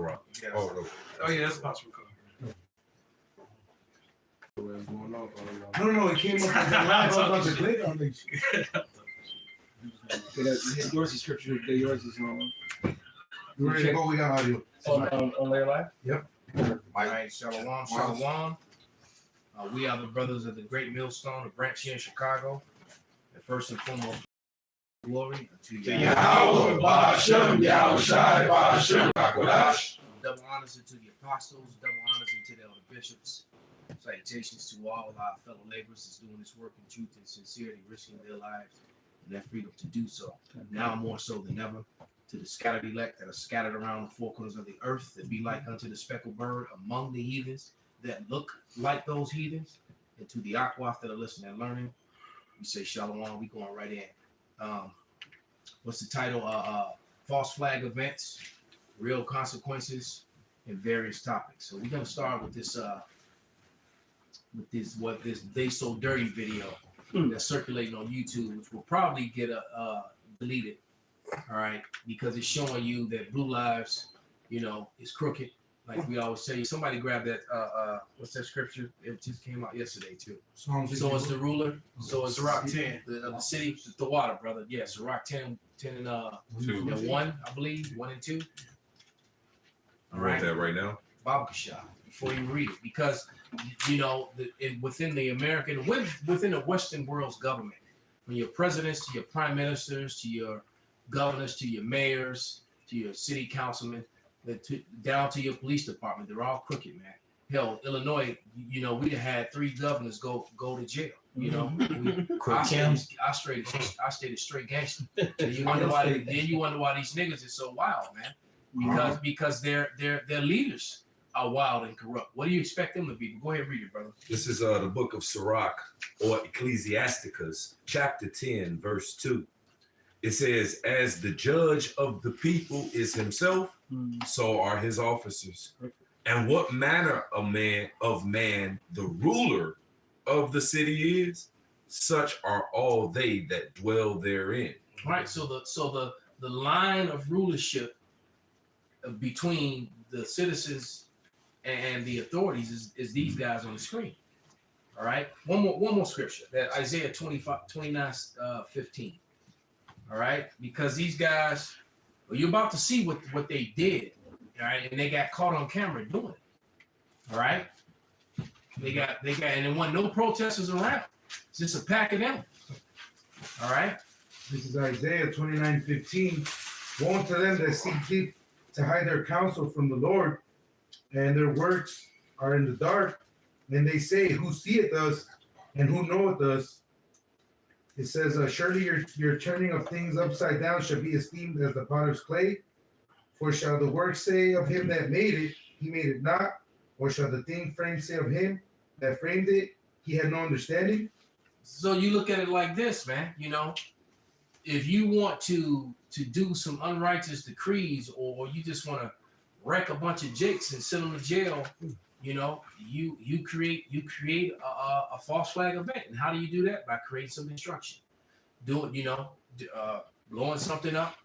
Karak. Yes. Oh, Oh yeah, that's possible. What's going on? No, it came up as a live about the great on the Yours is scripture. Yours is on. You ready to go? We got audio. On Layer Live? Yep. All right, shalom, shalom. We are the brothers of the Great Millstone, a branch here in Chicago. And first and foremost, glory to Yahweh, Ba'ashem, Yahushai, Ba'ashem, Hakodash. Double honors to the apostles, double honors to the elder bishops. Salutations to all our fellow laborers that's doing this work in truth and sincerity, risking their lives and their freedom to do so. Now more so than ever, to the scattered elect that are scattered around the four corners of the earth, that be like unto the speckled bird among the heathens that look like those heathens, and to the aquaf that are listening and learning, we say shalom. We going right in. What's the title? False flag events, real consequences, and various topics. So we're gonna start with this this They So Dirty video that's circulating on YouTube, which will probably get deleted. All right, because it's showing you that Blue Lives, is crooked. Like we always say, somebody grab that. What's that scripture? It just came out yesterday too. So it's the ruler. So it's Sirach 10 of the city, the water, brother. Yeah, Sirach 10 and 1, I believe, 1 and 2. I wrote that right now. Babakashah, before you read it, because within the American, within the Western world's government, from your presidents to your prime ministers to your governors to your mayors to your city councilmen, down to your police department, they're all crooked, man. Hell, Illinois, we had 3 governors go to jail. I stayed a straight gangster. And you wonder why these niggas is so wild, man. Because their leaders are wild and corrupt. What do you expect them to be? Go ahead and read it, brother. This is the book of Sirach, or Ecclesiasticus, chapter 10, verse 2. It says, as the judge of the people is himself, so are his officers. And what manner of man the ruler of the city is, such are all they that dwell therein. All right, so the line of rulership between the citizens and the authorities is these guys on the screen. All right, one more scripture, that Isaiah 29:15. All right, because these guys, you're about to see what they did. All right, and they got caught on camera doing it. All right, they got, and there wasn't no protesters around. It's just a pack of them. All right. This is Isaiah 29:15. Woe to them that seek deep to hide their counsel from the Lord, and their works are in the dark. And they say, who seeth us and who knoweth us? It says, surely your turning of things upside down shall be esteemed as the potter's clay. For shall the work say of him that made it, he made it not? Or shall the thing framed say of him that framed it, he had no understanding? So you look at it like this, man. If you want to do some unrighteous decrees, or you just want to wreck a bunch of jakes and send them to jail, you create a false flag event. And how do you do that? By creating some destruction, blowing something up,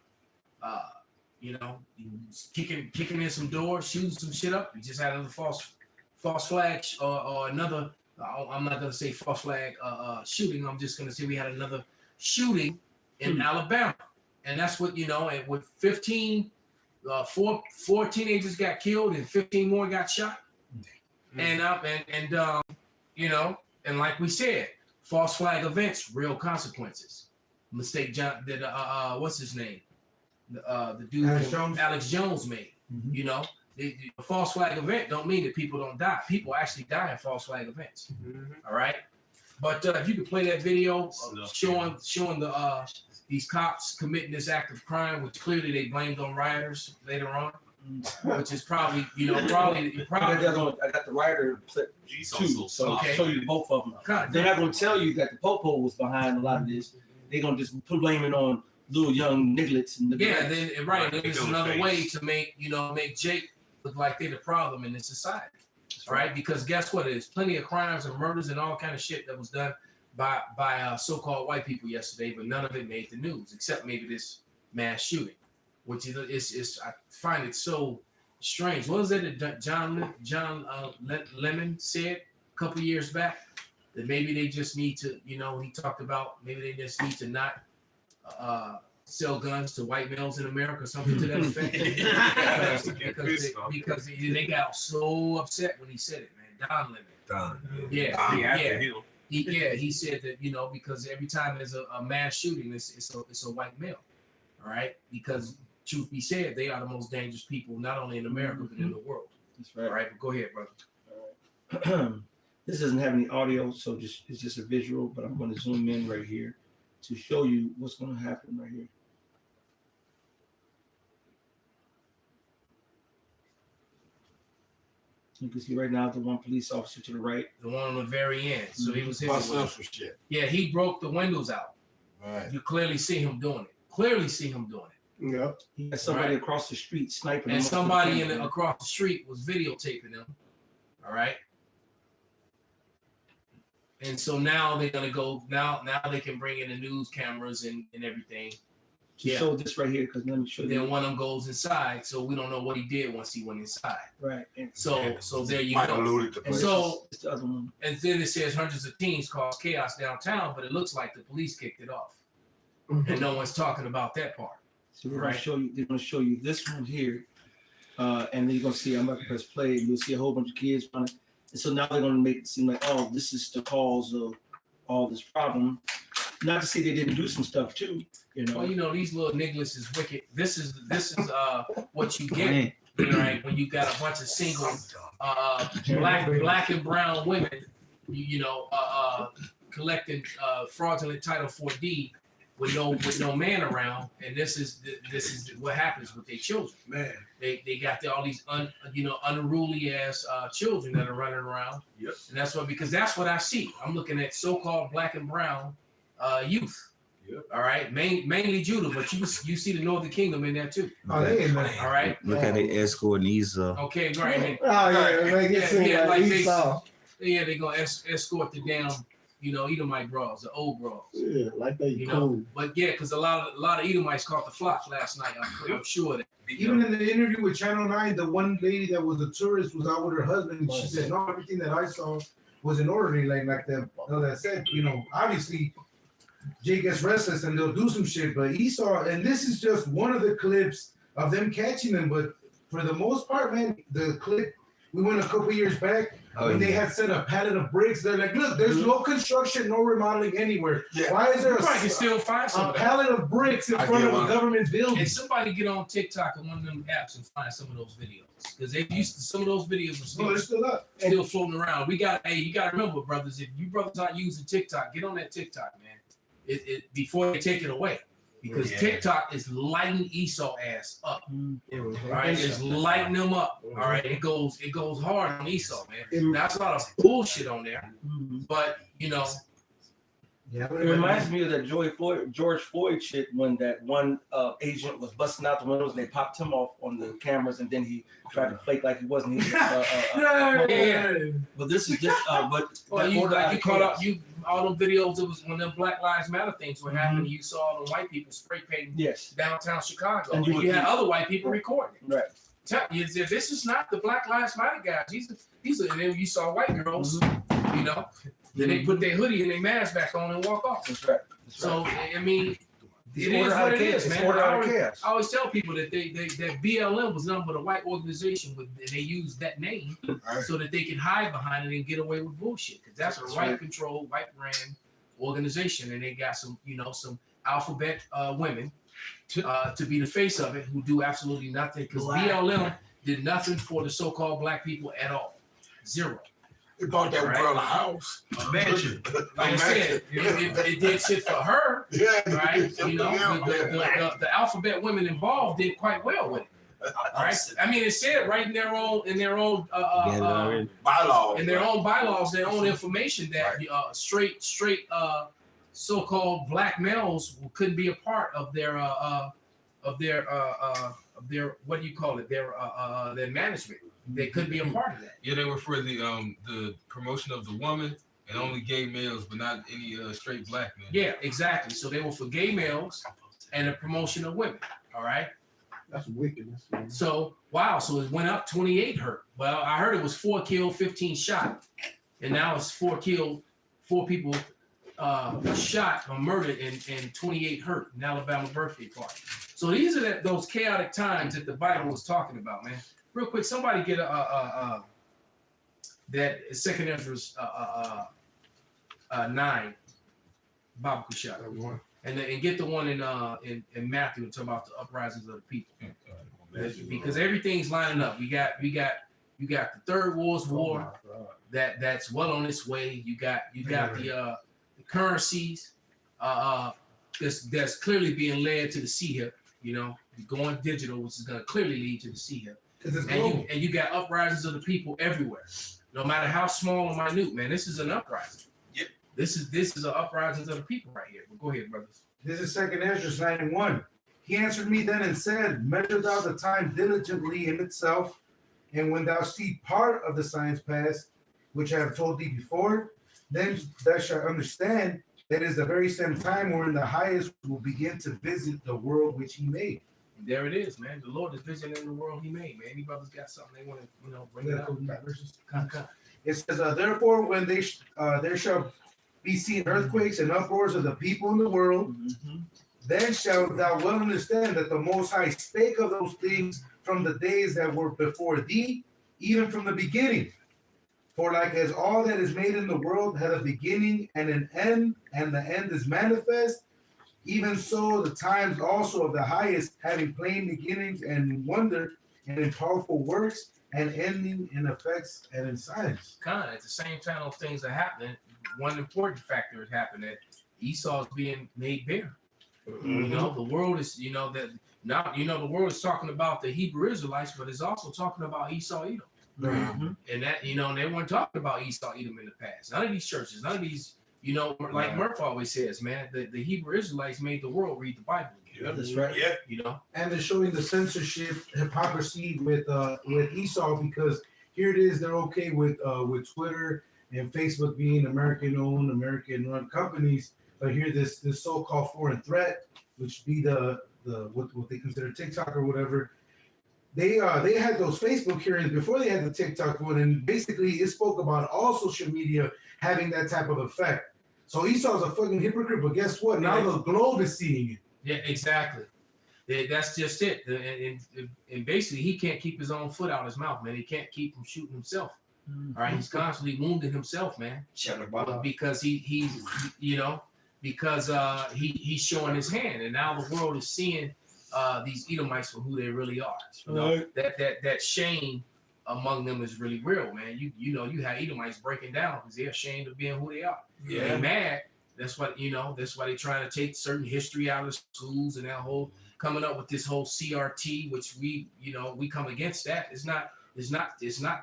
kicking in some doors, shooting some shit up. We just had another false flag or another. I'm not gonna say false flag shooting. I'm just gonna say we had another shooting in Alabama, and that's what And with 15, four teenagers got killed and 15 more got shot. And like we said, false flag events, real consequences. Mistake John did. What's his name? The dude Alex Jones made. The false flag event don't mean that people don't die. People actually die in false flag events. All right. But if you could play that video showing these cops committing this act of crime, which clearly they blamed on rioters later on, which is probably. I got the rioter clip too, so I'll show you both of them. They're not going to tell you that the Popo was behind a lot of this. They're going to just blame it on little young nigglets. And There's another way to make Jake look like they're the problem in this society. Right? Because guess what? There's plenty of crimes and murders and all kind of shit that was done by so-called white people yesterday, but none of it made the news, except maybe this mass shooting, which is I find it so strange. What was it that John Lemon said a couple years back? That maybe they just need to, he talked about maybe they just need to not sell guns to white males in America or something to that effect. because they got so upset when he said it, man. Don Lemon. He said that, because every time there's a mass shooting, it's a white male. All right, because truth be said, they are the most dangerous people, not only in America but in the world. That's right. All right, but go ahead, brother. All right. This doesn't have any audio, so it's just a visual. But I'm going to zoom in right here to show you what's going to happen right here. You can see right now the one police officer to the right, the one on the very end. So he was hitting. Shit. Yeah, he broke the windows out. Right. You clearly see him doing it. Yeah. He had somebody across the street sniping him. And somebody across the street was videotaping him. All right. And so now they're gonna go. Now they can bring in the news cameras and everything. To show this right here, because let me show you. Then one of them goes inside, so we don't know what he did once he went inside. Right. And so there you Might go. alluded to and So it's the other one. and then it says hundreds of teens caused chaos downtown, but it looks like the police kicked it off, and no one's talking about that part. So they're gonna show you. They're gonna show you this one here, and then you're gonna see. I'm about to press play, and you'll see a whole bunch of kids running. And so now they're gonna make it seem like, oh, this is the cause of all this problem. Not to say they didn't do some stuff too, Well, these little niggas is wicked. This is what you get, right? When you got a bunch of single black and brown women, collecting fraudulent Title 4D with no man around, and this is what happens with their children. Man. They got all these unruly ass children that are running around. Yep. And that's because that's what I see. I'm looking at so-called black and brown youth. Yep. All right, mainly Judah, but you see the Northern Kingdom in there too. Oh, they in there. All right. Look at the escort and Esau. Okay, right. Oh yeah, make it seem like Esau. They're gonna escort the damn, Edomite bras, the old bras. Yeah, like they cool. But yeah, because a lot of Edomites caught the flock last night. I'm sure of that. Even in the interview with Channel 9, the one lady that was a tourist was out with her husband, and she said, no, everything that I saw was in order. Like that said, obviously Jay gets restless and they'll do some shit, but Esau, and this is just one of the clips of them catching them, but for the most part, man, the clip, we went a couple years back, when they had set a pallet of bricks, they're like, look, there's no construction, no remodeling anywhere. Yeah. Why is there You can still find a pallet of bricks in front of a government building? And somebody get on TikTok and one of them apps and find some of those videos, because some of those videos are they're still up. still floating around. You got to remember, brothers, if you brothers aren't using TikTok, get on that TikTok, man. It before they take it away, because TikTok is lighting Esau ass up. All right, it's lighting them up. All right, it goes hard on Esau, man. That's a lot of bullshit on there, but It reminds me of that George Floyd shit when that one agent was busting out the windows and they popped him off on the cameras, and then he tried to flake like he wasn't. But this is just. You caught up. All them videos. It was when them Black Lives Matter things were happening. You saw the white people spray painting downtown Chicago, and you had other white people recording. Right. This is not the Black Lives Matter guys. These are. And then you saw white girls. Then they put their hoodie and their mask back on and walk off. That's right. So I mean, it is what it is, man. I always tell people that that BLM was nothing but a white organization and they used that name so that they can hide behind it and get away with bullshit. Because that's a white-controlled, white-ran organization, and they got some alphabet women to be the face of it who do absolutely nothing. Because BLM did nothing for the so-called black people at all. Zero. They bought that girl a house. Mansion. Like I said, it did shit for her. Yeah. Right? The alphabet women involved did quite well with it. Right? I mean, it said right in their own bylaws. In their own bylaws, their own information that straight so-called black males couldn't be a part of their what do you call it? Their management. They couldn't be a part of that. Yeah, they were for the promotion of the woman and only gay males, but not any straight black men. Yeah, exactly. So they were for gay males and the promotion of women. All right. That's wickedness, man. So wow, so it went up 28 hurt. Well, I heard it was 4 killed, 15 shot, and now it's 4 killed, 4 people shot or murdered, and 28 hurt in Alabama birthday party. So these are those chaotic times that the Bible was talking about, man. Real quick, somebody get that Second Ezra's 9 Bible shot, and get the one in Matthew and talk about the uprisings of the people. Because everything's lining up. You got the Third World War that's well on its way. You got the currencies that's clearly being led to the sea here. You know, going digital, which is going to clearly lead to the sea here. And you got uprisings of the people everywhere, no matter how small or minute. Man, this is an uprising. Yep. This is an uprising of the people right here. But go ahead, brothers. This is 2 Ezra 9:1. He answered me then and said, measure thou the time diligently in itself, and when thou see part of the signs past, which I have told thee before, then thou shalt understand that it is the very same time wherein the highest will begin to visit the world which he made. There it is, man. The Lord is visiting the world he made, man. Any brothers got something they want to, bring it up? It says, therefore, when there shall be seen earthquakes and uproars of the people in the world, then shalt thou well understand that the Most High spake of those things from the days that were before thee, even from the beginning. For like as all that is made in the world had a beginning and an end, and the end is manifest, even so the times also of the highest, having plain beginnings and in wonder and in powerful works, and ending in effects and in signs. Kind of at the same time those things are happening, one important factor is happening, that Esau is being made bare. You know, the world is, that now, the world is talking about the Hebrew Israelites, but it's also talking about Esau Edom. And that, they weren't talking about Esau Edom in the past. None of these churches, none of these, like Murph always says, man, the Hebrew Israelites made the world read the Bible again. Yeah, that's right. Yeah. And they're showing the censorship hypocrisy with Esau, because here it is, they're okay with Twitter and Facebook being American-owned, American-run companies, but here this so-called foreign threat, which be the what they consider TikTok or whatever. They had those Facebook hearings before they had the TikTok one, and basically it spoke about all social media having that type of effect. So Esau's a fucking hypocrite, but guess what? Now the globe is seeing it. Yeah, exactly. That's just it. And basically, he can't keep his own foot out his mouth, man. He can't keep from shooting himself. All right, he's constantly wounding himself, man. Because he's showing his hand, and now the world is seeing these Edomites for who they really are. That shame among them is really real, man. You have Edomites breaking down because they're ashamed of being who they are. Yeah. They're mad. That's why they're trying to take certain history out of schools, and that whole coming up with this whole CRT, which we come against that. It's not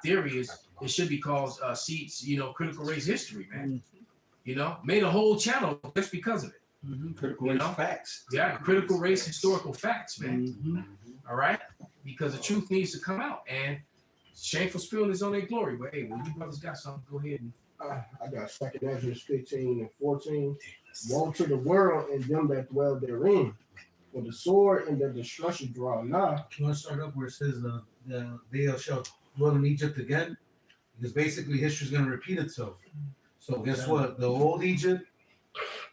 theory. It should be called critical race history, man. Made a whole channel just because of it. Critical race facts. Yeah, critical race historical facts, man. All right, because the truth needs to come out, and shameful spilling is on their glory. But hey, when you brothers got something, go ahead and. I got 2 Ezra 15 and 14. Woe to the world and them that dwell therein, for the sword and the destruction draw nigh. You want to start up where it says they shall dwell in Egypt again? Because basically history is going to repeat itself. So guess what? The old Egypt,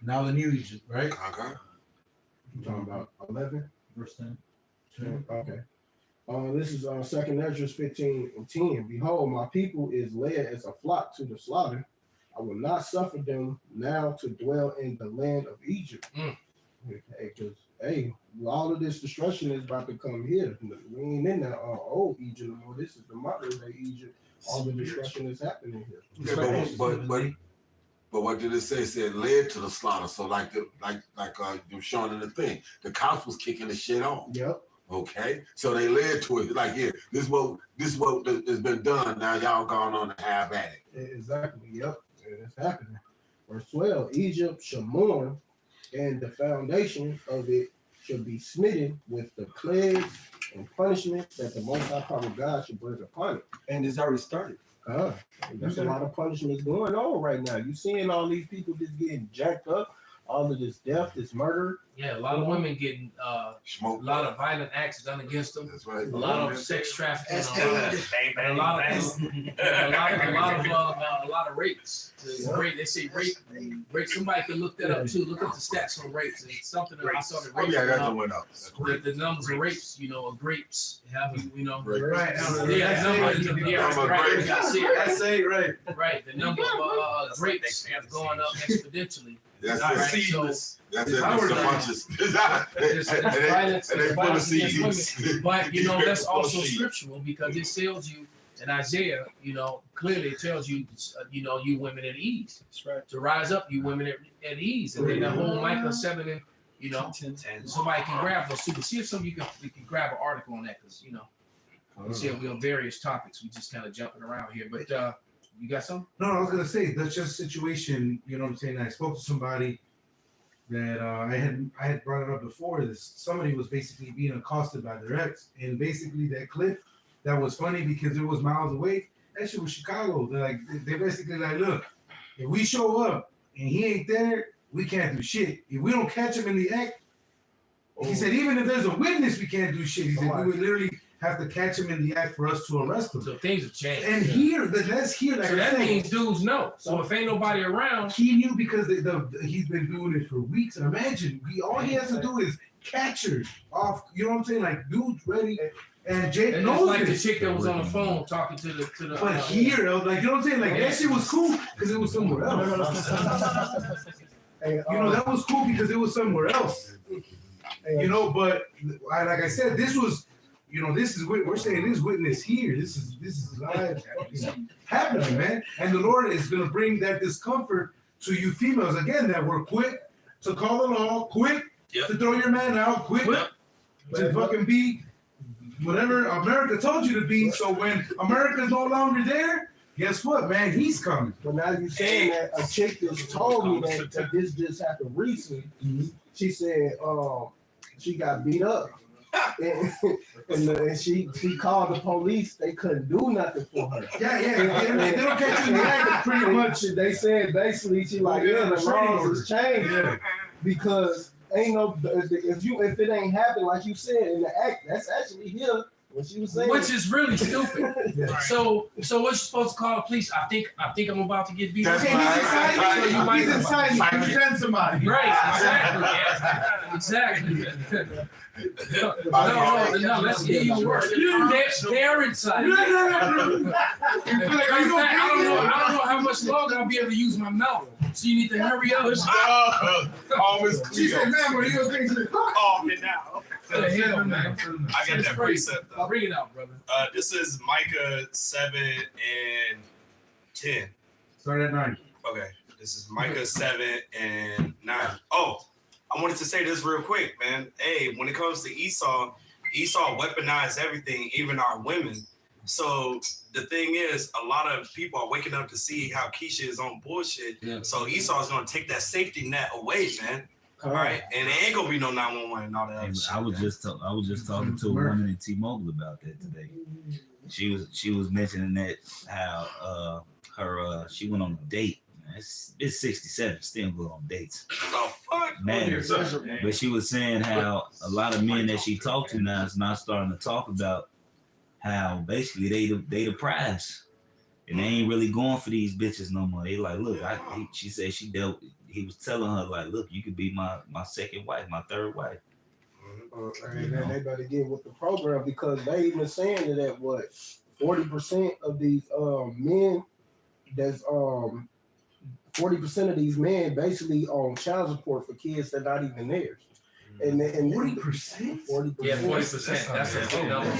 now the new Egypt, right? Okay. I'm talking about 11. Verse 10. Okay. This is 2 Ezra 15 and 10. Behold, my people is led as a flock to the slaughter. I will not suffer them now to dwell in the land of Egypt. Because, all of this destruction is about to come here. We ain't in the old Egypt anymore. This is the modern day Egypt. All the destruction is happening here. Yeah, but what did it say? It said led to the slaughter. So like you're showing in the thing, the cops was kicking the shit off. Yep. Okay, so they led to it. Like here, this what has been done. Now y'all gone on to have at it. Exactly. Yep. It's happening. Verse 12: Egypt shall mourn, and the foundation of it shall be smitten with the plagues and punishment that the Most High Power God should bring upon it. And it's already started. There's a lot of punishments going on right now. You seeing all these people just getting jacked up. all of this death, this murder. Yeah, a lot of women getting a Smoke. lot of violent acts done against them. That's right. A lot of sex trafficking. That's A lot good. of, Bang, and a bang, lot bang. of rapes. Rape, they say rape. Somebody can look that up too. Look up the stats on rapes. It's something that I saw that Oh rapes. yeah, went that up. went up. The numbers of rapes, of grapes, having, Right. yeah, That's it, right. right. The number of grapes have gone up exponentially. That's All it. right, so That's it. Howard It's a bunch of there's violence, and they there's full of violence against seeds. women, but that's Full of also seeds. scriptural because it tells you in Isaiah, clearly it tells you, you women at ease. That's right. To rise up, you women at ease, and then the whole Micah 7 and somebody can grab those two. See if some of you can grab an article on that because we see we on various topics. We just kind of jumping around here, but you got some? No, I was gonna say that's just a situation. You know what I'm saying? I spoke to somebody that I had brought it up before. This somebody was basically being accosted by their ex, and basically that clip that was funny because it was miles away. That shit was Chicago. They're basically like, look, if we show up and he ain't there, we can't do shit. If we don't catch him in the act, he said even if there's a witness, we can't do shit. He said we would literally have to catch him in the act for us to arrest him. So things have changed. And that's here. Like So I that said, means dudes know. So if ain't nobody around, he knew because he's been doing it for weeks. And imagine, all he has to do is catch her off. You know what I'm saying? Like, dude's ready. And Jake it's knows like the it. chick that was on the phone talking to the. But here, like, you know what I'm saying? Like, that shit was cool because it was somewhere else. Hey, That was cool because it was somewhere else. But like I said, this was, this is we're saying this witness here. This is live happening, man. And the Lord is gonna bring that discomfort to you females again. That we're quick to call the law, quick to throw your man out, quick to fucking be whatever America told you to be. So when America's no longer there, guess what, man? He's coming. But now you saying that a chick just told me that this just happened recently. She said she got beat up. and she called the police. They couldn't do nothing for her. Yeah. They don't catch you in the act pretty much. They said basically she like, the laws has changed because ain't no if it ain't happened like you said in the act, that's actually here. What she was saying, which is really stupid. So what you supposed to call the police? I think I'm about to get beat up. Okay, he's inside. He's defend somebody. Right, exactly. No, let's hear you work. They're inside. I don't know how much longer I'll be able to use my mouth. So you need to hurry up. Always She said, "Man, what do you think?" Calm it now. What the hell, man? I got that precept though. Bring it out, brother. This is Micah 7 and 10. Start at 9. Okay, this is Micah 7 and 9. Oh, I wanted to say this real quick, man. Hey, when it comes to Esau weaponized everything, even our women. So the thing is, a lot of people are waking up to see how Keisha is on bullshit. Yeah. So Esau's gonna take that safety net away, man. All right, and it ain't gonna be no 911 and all that. Hey, shit, I was just talking to a woman in T-Mobile about that today. She was mentioning that how she went on a date. It's 67, still go on dates. Oh fuck, Man, but she was saying how a lot of men that she talked to now is not starting to talk about how basically they the prize. And they ain't really going for these bitches no more. They like, look, she said he was telling her like, look, you could be my second wife, my third wife. And then they better get with the program because they even saying that 40% of these men that's 40% of these men basically on child support for kids that not even theirs. And 40%? 40%. Yeah, 40%. That's a big number.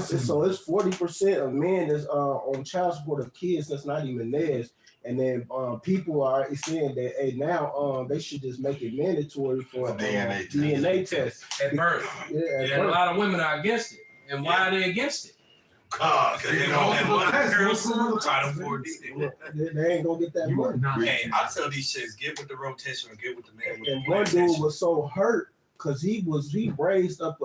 So it's 40% of men that's on child support of kids that's not even theirs. And then people are saying that hey now they should just make it mandatory for a DNA test at birth. And a lot of women are against it. And why are they against it? Because they don't have girls Title 4D. They ain't gonna get that money. Hey, I tell these shits, get with the rotation or get with the man. With and one dude was so hurt because he raised up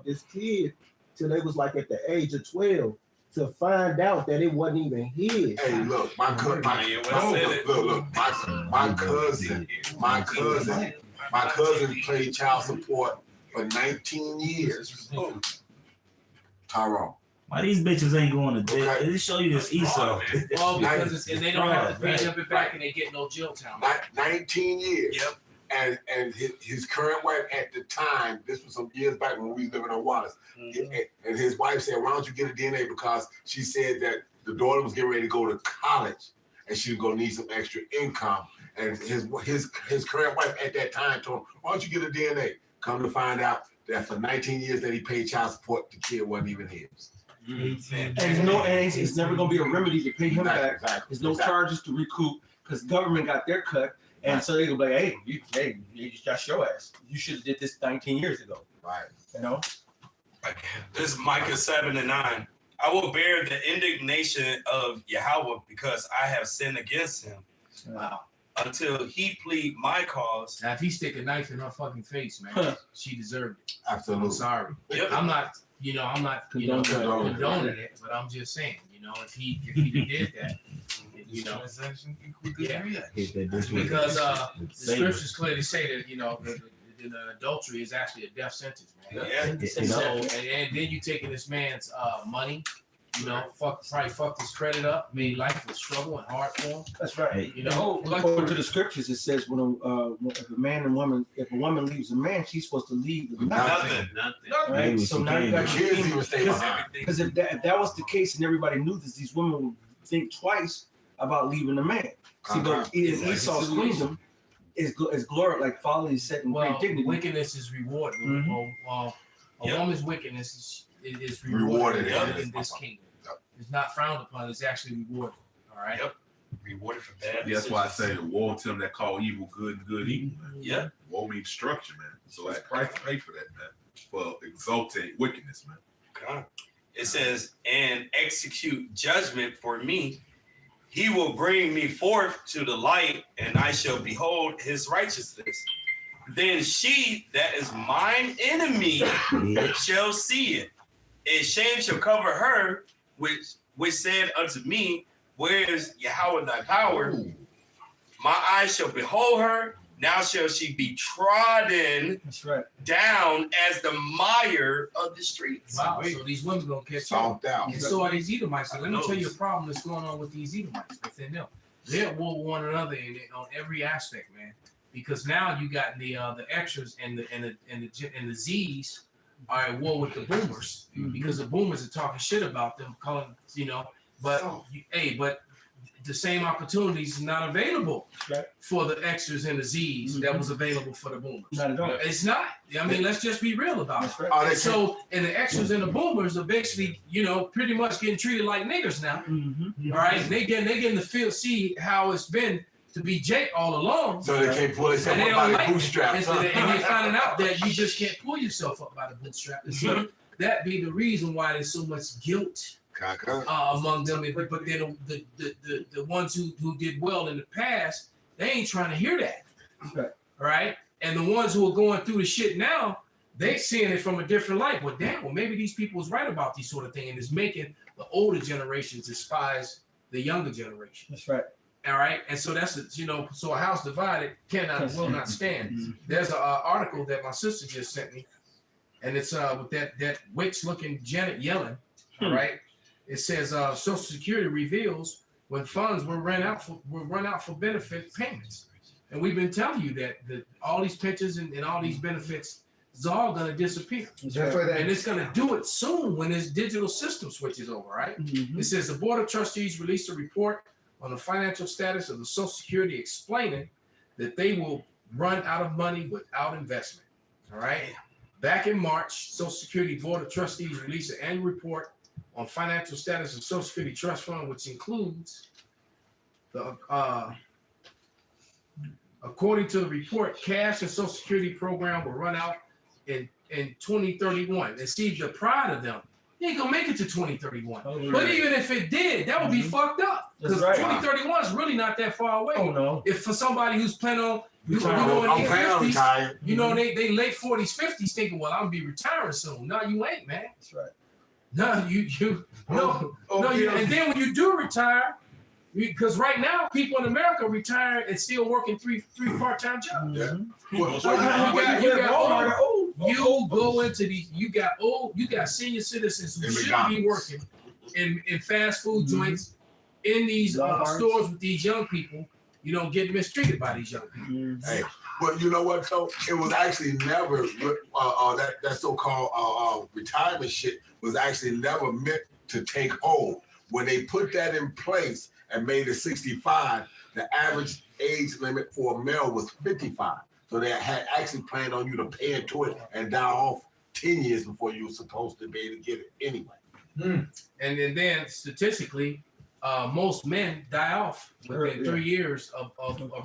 this kid till they was like at the age of 12, to find out that it wasn't even his. Hey, look, my cousin, my cousin played child support for 19 years. Tyrone. Why these bitches ain't going to jail? Okay. They show you this Esau. Well, because and they don't have to pay Right. them it back, and they get no jail time. 19 years. Yep. And his current wife at the time, this was some years back when we was living on Wallace, and his wife said, "Why don't you get a DNA?" Because she said that the daughter was getting ready to go to college, and she was gonna need some extra income. And his current wife at that time told him, "Why don't you get a DNA?" Come to find out that for 19 years that he paid child support, the kid wasn't even his. And it's never gonna be a remedy to pay him back. There's no charges to recoup because government got their cut, and so they go like, "Hey, you that's your ass. You should have did this 19 years ago." Right. You know. This is Micah 7:9. I will bear the indignation of Yahweh because I have sinned against him. Wow. Until he plead my cause. Now, if he stick a knife in her fucking face, man, she deserved it. Absolutely. I'm sorry. Yep. I'm not condoning it, but I'm just saying, if he did that, yeah. Because the scriptures clearly say that the adultery is actually a death sentence, man. Yeah. So and then you taking this man's money, probably fucked his credit up, made life a struggle and hard for him. That's right. Like, according to the scriptures, it says when if a woman leaves a man, she's supposed to leave with nothing. Right? So now you got because if that was the case and everybody knew this, these women would think twice about leaving a man. See, but in Esau's kingdom is glory, like folly, set in great dignity. Wickedness is rewarded. A woman's wickedness is Rewarded in this kingdom. It's not frowned upon. It's actually rewarded. All right. Yep. Rewarded for bad. That's why I say the woe to them that call evil good and good evil, man. Yeah. Woe means destruction, man. So that price to pay for that, man. For exalting wickedness, man. God. It says, and execute judgment for me. He will bring me forth to the light, and I shall behold his righteousness. Then she that is mine enemy shall see it. And shame shall cover her, which said unto me, where is Yahweh thy power? Ooh. My eyes shall behold her. Now shall she be trodden down as the mire of the streets. Wow, so these women gonna catch up. And so are these Edomites. So let me tell you a problem that's going on with these Edomites within them. They're at war with one another on every aspect, man. Because now you got the extras and the Z's are at war with the boomers because the boomers are talking shit about them, calling but the same opportunities not available for the extras and the Z's that was available for the boomers. Not at all. It's not. I mean, let's just be real about it. And the extras and the boomers are basically, pretty much getting treated like niggers now. All right, they getting to see how it's been to be Jake all along. So they can't pull themselves up by the bootstraps. And they finding out that you just can't pull yourself up by the bootstrap. And so that be the reason why there's so much guilt among them. But then the ones who did well in the past, they ain't trying to hear that. Right? And the ones who are going through the shit now, they seeing it from a different light. Well, damn, maybe these people was right about these sort of things, and it's making the older generations despise the younger generation. That's right. All right, and so that's so a house divided will not stand. There's an article that my sister just sent me, and it's with that witch-looking Janet Yellen. All right, it says Social Security reveals when funds were run out for benefit payments, and we've been telling you that all these pensions and all these benefits is all going to disappear. And it's going to do it soon when this digital system switches over. Right? It says the Board of Trustees released a report on the financial status of the Social Security, explaining that they will run out of money without investment. All right. Back in March, Social Security Board of Trustees released an annual report on financial status of Social Security Trust Fund, which includes the according to the report, cash and Social Security program will run out in 2031. And see, the pride of them, you ain't gonna make it to 2031. But even if it did, that would be fucked up. Because 2031 is really not that far away. Oh no. If for somebody who's planning on in their 50s, they late 40s, 50s thinking, well, I'm gonna be retiring soon. No, you ain't, man. That's right. No, and then when you do retire, because right now people in America retire and still working three part-time jobs. Yeah. You go into these. You got senior citizens who should be working in fast food joints, in these stores with these young people. You don't get mistreated by these young people. Hey, but you know what, though? It was actually never that so-called retirement shit was actually never meant to take hold. When they put that in place and made it 65, the average age limit for a male was 55. So they had actually planned on you to pay into it and die off 10 years before you were supposed to be able to get it anyway. And then statistically, most men die off within 3 years of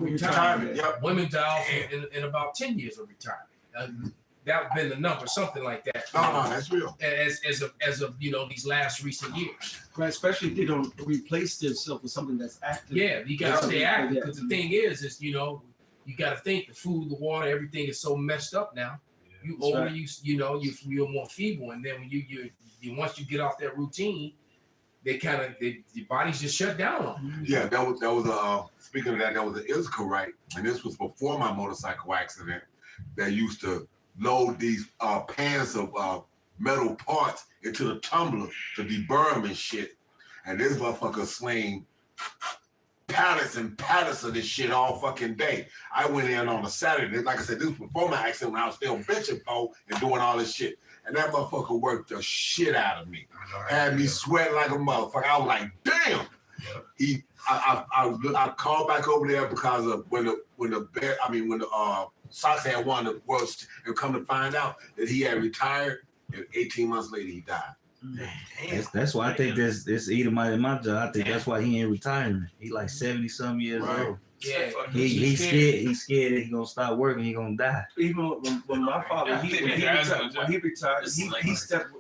retirement. Yep. Women die off in about 10 years of retirement. That would been the number, something like that. No, that's real. As of these last recent years. Right, especially if they don't replace themselves with something that's active. Yeah, you gotta stay active because the thing is you got to think the food, the water, everything is so messed up now. You older, right. You're more feeble, and then when you once you get off that routine, your body's just shut down on you. Yeah, that was speaking of that was an Isco, right? And this was before my motorcycle accident. They used to load these pans of metal parts into the tumbler to deburr them and shit. And this motherfucker sling pallets and pallets of this shit all fucking day. I went in on a Saturday. Like I said, this was before my accident when I was still bitching for and doing all this shit. And that motherfucker worked the shit out of me. Had me sweating like a motherfucker. I was like, damn. I called back over there because of when the Sox had won the World, and come to find out that he had retired, and 18 months later he died. That's why I think this Edomite in my job. I think that's why he ain't retiring. He like 70-some years old. Yeah, he's scared. He's scared that he's gonna stop working. He's gonna die. Even when my father he retired,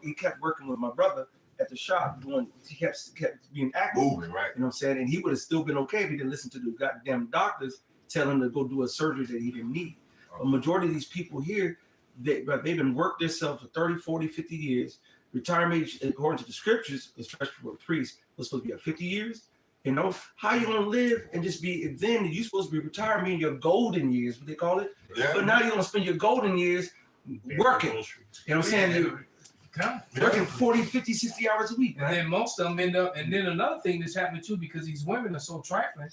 he kept working with my brother at the shop. He kept being active. Moving, right? You know what I'm saying? And he would have still been okay if he didn't listen to the goddamn doctors tell him to go do a surgery that he didn't need. A majority of these people here, they've been worked themselves for 30, 40, 50 years. Retirement age, according to the scriptures, especially for a priest, was supposed to be at 50 years. You know, how you gonna live and just be, and then you're supposed to be retired, meaning your golden years, what they call it. Yeah. But now you're gonna spend your golden years working. You know what I'm saying? Working 40, 50, 60 hours a week. And then most of them end up, and then another thing that's happening too, because these women are so trifling,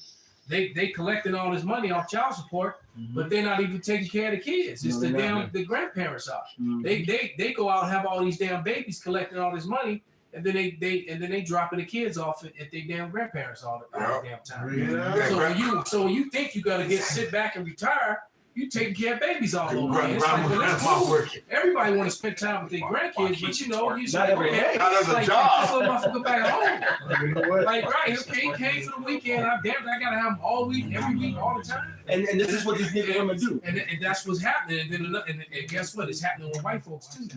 they collecting all this money off child support, but they're not even taking care of the kids. It's the grandparents are. They go out and have all these damn babies collecting all this money, and then they dropping the kids off at their damn grandparents all the damn time. Yeah. So you think you gotta sit back and retire. You taking care of babies all over again. Like, cool. Everybody want to spend time with their grandkids, but you say, okay, not as a job. So motherfucker back home. Like, right, he came for the weekend. I gotta have him all week, every week, all the time. And this is what these niggas women do. And that's what's happening. And guess what? It's happening with white folks too.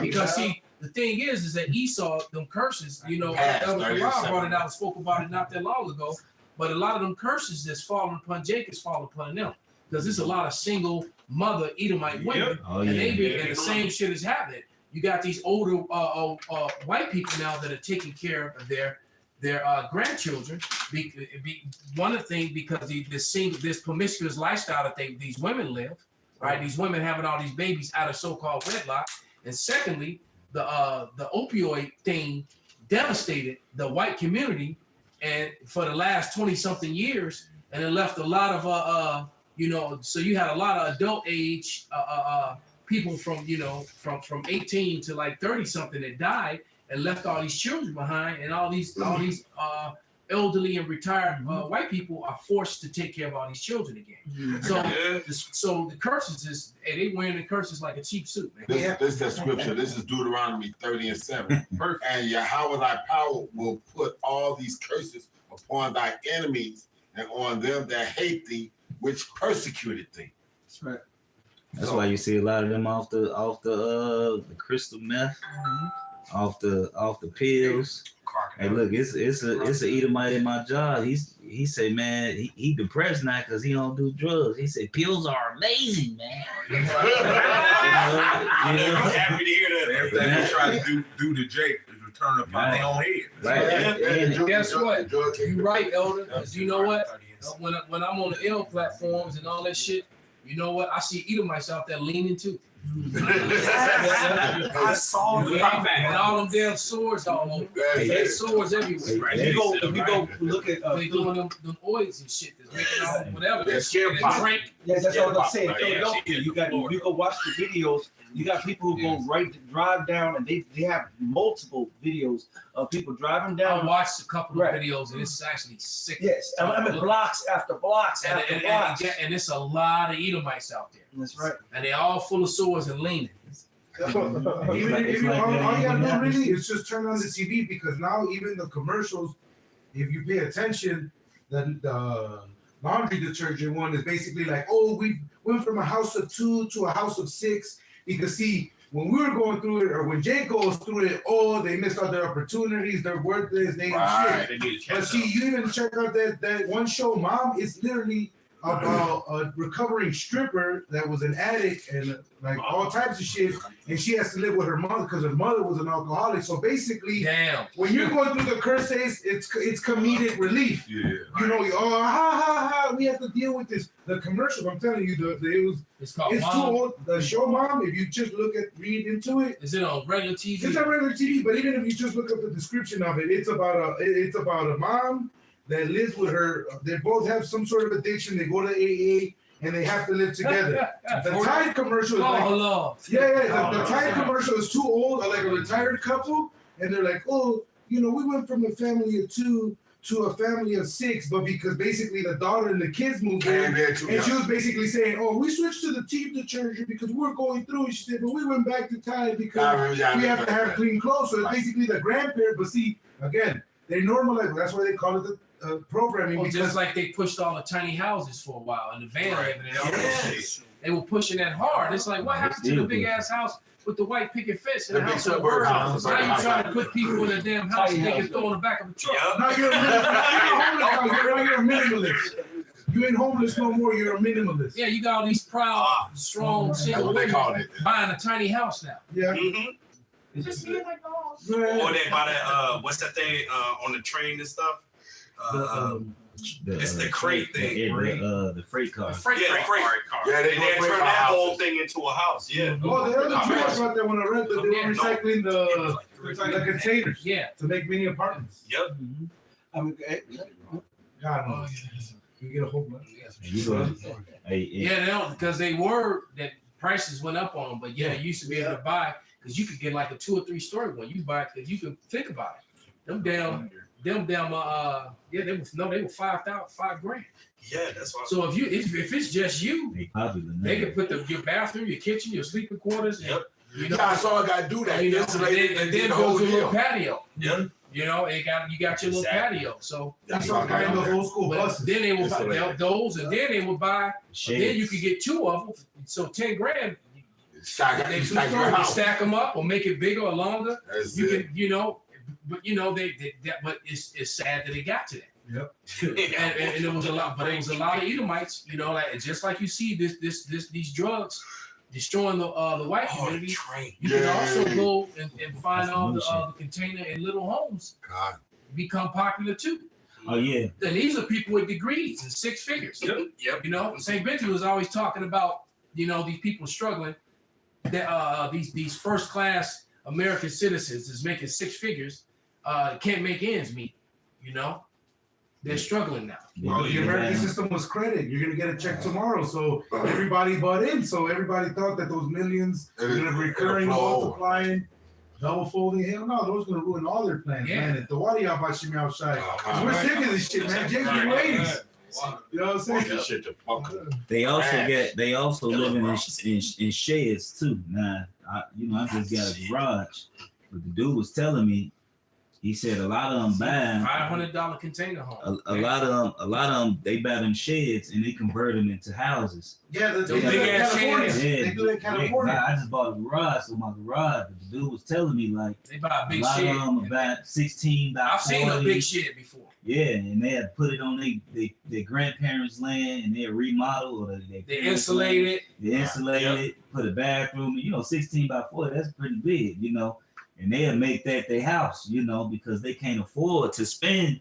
Because see, the thing is that Esau, them curses, Elder Rob brought it out and spoke about it not that long ago. But a lot of them curses that's falling upon Jacob's falling upon them. Because there's a lot of single mother Edomite women, and the same shit is happening. You got these older white people now that are taking care of their grandchildren. One of the things because this promiscuous lifestyle that these women live, right? These women having all these babies out of so-called wedlock, and secondly, the opioid thing devastated the white community, and for the last 20-something years, and it left a lot of so you had a lot of adult age people from 18 to like 30 something that died and left all these children behind, and all these elderly and retired white people are forced to take care of all these children again. So the curses they wearing the curses like a cheap suit, man. This is the scripture. This is Deuteronomy 30:7. And Yahweh thy power will put all these curses upon thy enemies and on them that hate thee, which persecuted thee. That's right. That's why you see a lot of them off the crystal meth, off the pills. Hey, look, it's a Edomite in my job. He say, man, he depressed now because he don't do drugs. He said pills are amazing, man. I'm happy to hear that. Everything he tried to do to Jake is turn up on their own head. And guess what? You right, Elder. Because you know what? When I'm on the L platforms and all that shit, you know what? I see Edomites out there leaning too. I saw it. And all them damn swords all over. There's swords everywhere. If you go look at They doing them oils and shit that's making all whatever. That's And scam drink. yes, that's what I'm saying. Yeah, Philadelphia, you go watch the videos. You got people who go drive down, and they have multiple videos of people driving I down. watched a couple of Right. videos and it's actually sick. Yes, I mean blocks after blocks And, after and, blocks. and it's a lot of Edomites out there. That's right. And they all full of swords and leaning. Even if you, all you gotta do really is just turn on the TV, because now even the commercials, if you pay attention, the laundry detergent one is basically like, oh, we went from a house of 2 to a house of 6. Because see, when we were going through it, or when Jay goes through it, oh, they missed out their opportunities, they're worthless, they ain't shit. They need to But catch see, up. you even check out that one show, Mom. It's literally about a recovering stripper that was an addict and like all types of shit, and she has to live with her mother because her mother was an alcoholic. So basically, Damn. when you're going through the curses, it's comedic relief. Yeah. You know, oh ha ha ha, we have to deal with this. The commercial, I'm telling you, It's called it's too Mom. old. The show, Mom. If you just read into it, Is it on regular TV? it's on regular TV. But even if you just look up the description of it, it's about a mom that lives with her. They both have some sort of addiction. They go to AA and they have to live together. The Tide commercial is like, Oh, Lord. the Tide commercial is too old, like a retired couple, and they're like, oh, you know, we went from a family of 2 to a family of 6, but because basically the daughter and the kids moved in, and she was basically saying, oh, we switched to the team detergent because we were going through. She said, but we went back to Tide because we have to have clean clothes. So it's basically the grandparent, but see, again, they normalize. That's why they call it the programming. Well, Because just like they pushed all the tiny houses for a while and the van Right. living in all that shit. They were pushing that hard. It's like, what happened to the big ass house with the white picket fence and the The big house on the suburb bird house. house? Now you trying to put people in a damn house and they can throw in the back of a truck. Yup. now you're a minimalist. You ain't homeless no more. You're a minimalist. Yeah, you got all these proud, strong, That's single what they women called it. buying a tiny house now. Yeah. Mm-hmm. Just seeing like, oh. Or they buy that what's that thing on the train and stuff? It's the crate thing. The freight car. Freight Yeah, car. freight. Yeah, And they turn that whole thing into a house. Yeah. Oh, the other true about that when I read that they were recycling the containers Yeah. to make mini apartments. Yep. I mean, God knows. You get a whole bunch. You go, hey, Yeah, they don't, because they were that prices went up on them, but yeah, you used to be able to buy because you could get like a 2 or 3 story one. You buy because you can think about it. Them damn, they were $5,000. Yeah, that's why. So if it's just you, they popular now. they could put your bathroom, your kitchen, your sleeping quarters, and, Yep. you know, Yeah, I saw a guy do that. you know, Yesterday, and did then the whole build your little deal. patio. Yep. You know, you got your little patio. So I saw a guy in those old school but buses. then they would That's buy hilarious. those, and then they would buy. Shades. Then you could get 2 of them. So $10,000. Stack They it, stack your house. stack them up or make it bigger or longer. That's You it. can, you know, but you know but it's sad that it got to that. And there was a lot, but there was a lot of Edomites, you know, like just like you see these drugs destroying the white Oh, the community. train. You can Yeah. also go and find That's all the bullshit. container and little homes God. become popular too. Oh yeah. And these are people with degrees and 6 figures. Yep. You know, St. Benjamin was always talking about, you know, these people struggling. That these first class American citizens is making 6 figures, can't make ends meet. You know, they're struggling now. The American system was credit. You're gonna get a check tomorrow, so everybody bought in. So everybody thought that those millions were gonna be recurring, multiplying, double folding. Hell no, those gonna ruin all their plans, Yeah. man. The water y'all about me outside. We're sick of this shit, man. Jake, you ladies. You know what I'm saying? Fuck this shit to fuck up. They also living in sheds too. Now, I just got a garage, but the dude was telling me, he said a lot of them buying $500 container home. a lot of them they buy them sheds and they convert them into houses. Yeah, they do Big that in ass California. sheds. They do that in California. I just bought a garage, so my garage. But the dude was telling me like They buy a a big lot shed. of them about 16 by I've seen a 40. big shed before. Yeah, and they had put it on their grandparents' land, and they remodel or They insulate it. They insulate it, put a bathroom. 16 by 40. That's pretty big, and they'll make that their house, you know, because they can't afford to spend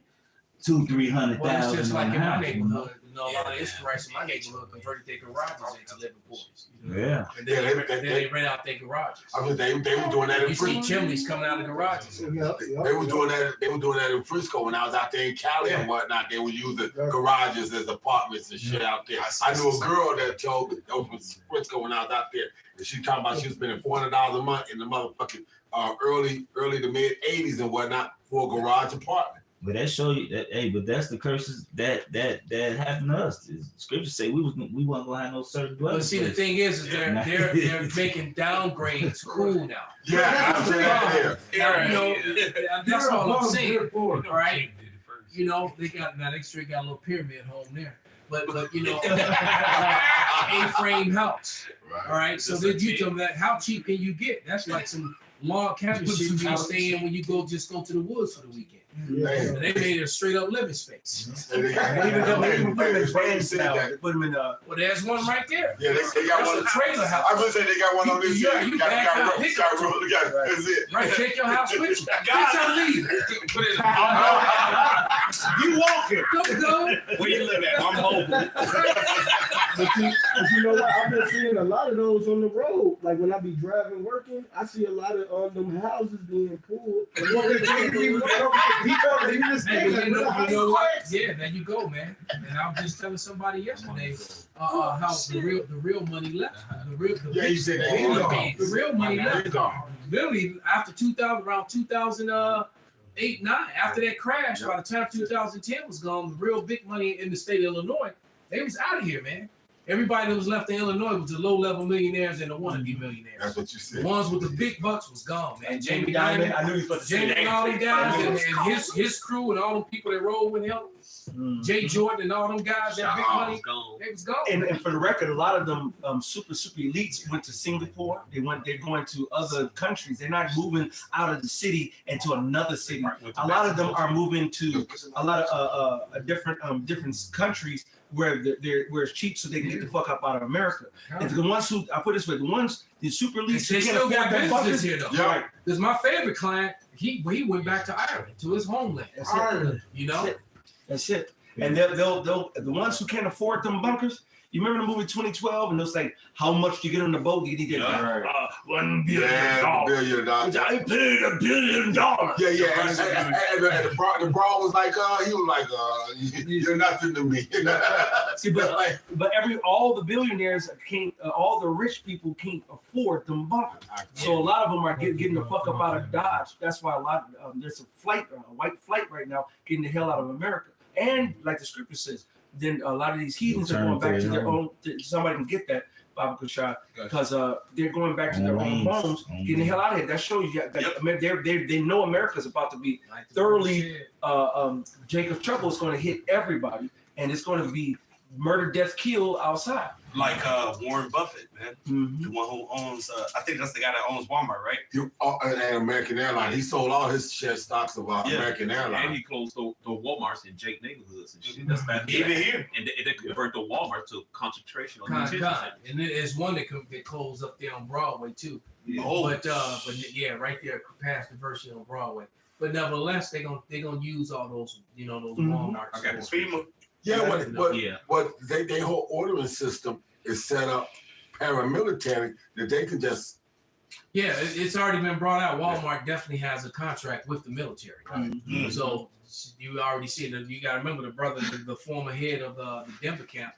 $200,000-300,000 Well, it's just like in my house, neighborhood. You know, a lot of Israelites in my neighborhood converted their garages into living quarters. Yeah. And then they rent out their garages. I mean, they were doing that in You see Frisco. chimneys coming out of the garages. They were doing that. They were doing that in Frisco when I was out there in Cali and whatnot. They would use the garages as apartments and shit out there. I knew a girl that told me that was from Frisco when I was out there, and she talking about she was spending $400 a month in the motherfucking early to mid '80s and whatnot for a garage apartment. But that show you that, hey, but that's the curses that happened to us. The scriptures say we wasn't gonna have no certain dwelling. But see, the thing is they're making downgrades cool now. Yeah, I'm saying Now, you know, that's all I'm saying. All right, you know, they straight got a little pyramid home there, but you know, A-frame house. All right, so then you tell me that how cheap can you get? That's like some log cabin shit you stay in when you go to the woods for the weekend. And they made it a straight up living space. They even put them in brands now. They put them in Well, there's one right there. Yeah, they got one. That's a trailer house. I was gonna say they got one on this side. You Got that's it. Right, take your house with you. Bitch, leave. You walking? Go. Where you live at? I'm mobile. But you know what? I've been seeing a lot of those on the road. Like when I be driving, working, I see a lot of them houses being pulled. You know what? Yeah, there you go, man. And I was just telling somebody yesterday how the real money left. You said that. The real money left. Literally after 2000, around 2008, 9, after that crash, by the time 2010 was gone, the real big money in the state of Illinois, they was out of here, man. Everybody that was left in Illinois was the low-level millionaires and the wannabe millionaires. That's what you said. The ones with the big bucks was gone, man. Jamie Diamond. Diamond, I knew he was supposed to say Jamie that. and all them guys, and his crew and all them people that rolled with him, Jay Jordan and all them guys, that big money, they was gone. And for the record, a lot of them super elites went to Singapore. They're going to other countries. They're not moving out of the city into another city. A lot of them are moving to a lot of different countries where it's cheap, so they can get the fuck up out of America. And the ones who I put it this way, the super elites They who can't still got afford that businesses here, though. Yeah. Right. Because my favorite client, he went back to Ireland, to his homeland. Ireland. You know? That's it. And they'll the ones who can't afford them bunkers. You remember the movie 2012? And it's like, how much do you get on the boat? You get $1 billion. $1 billion. I paid $1 billion. Yeah. And the bro was like, he was like, you're nothing to me. See, but all the billionaires can't, all the rich people can't afford them bunkers. So a lot of them are getting the fuck up out of Dodge. That's why a lot there's a white flight right now getting the hell out of America. And like the scripture says, then a lot of these heathens are going back to their own. Somebody can get that, Baba Kushai, because they're going back to their own homes, getting the hell out of here. That shows you that they know America's about to be thoroughly. Jacob Trouble is going to hit everybody, and it's going to be murder, death, kill outside. Like Warren Buffett, man, the one who owns. I think that's the guy that owns Walmart, right? And American Airlines. He sold all his share stocks of American Airlines. And he closed the Walmarts in Jake neighborhoods and shit. That's bad. Even here, and they convert the Walmart to concentration on And there's one that closed up there on Broadway too. Yeah. But yeah, right there past the version on Broadway. But nevertheless, they're gonna use all those those Walmart. I got the FEMA. But their whole ordering system is set up paramilitary that they can just. Yeah, it's already been brought out. Walmart definitely has a contract with the military. Right? So you already see that. You got to remember the brother, the former head of the Denver camp.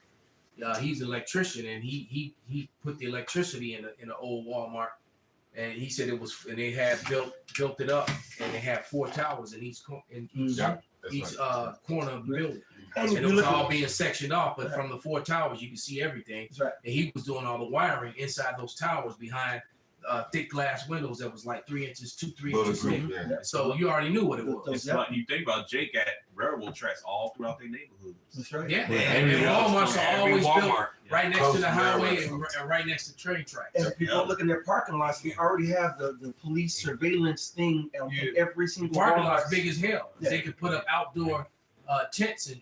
He's an electrician, and he put the electricity in the old Walmart, and he said it was. And they had built it up, and they had 4 towers in each corner of the building. And it was all being sectioned off, but from the 4 towers, you can see everything. That's right. And he was doing all the wiring inside those towers behind thick glass windows that was like 3 inches, 3 inches thick. So you already knew what it was. It's like you think about Jake at railroad tracks all throughout their neighborhoods. That's right. Yeah, and Walmart's are always built right next to the highway and right next to train tracks. And if you go look in their parking lots, they already have the police surveillance thing on every single parking Walmart. lot's big as hell. Yeah. They could put up outdoor tents and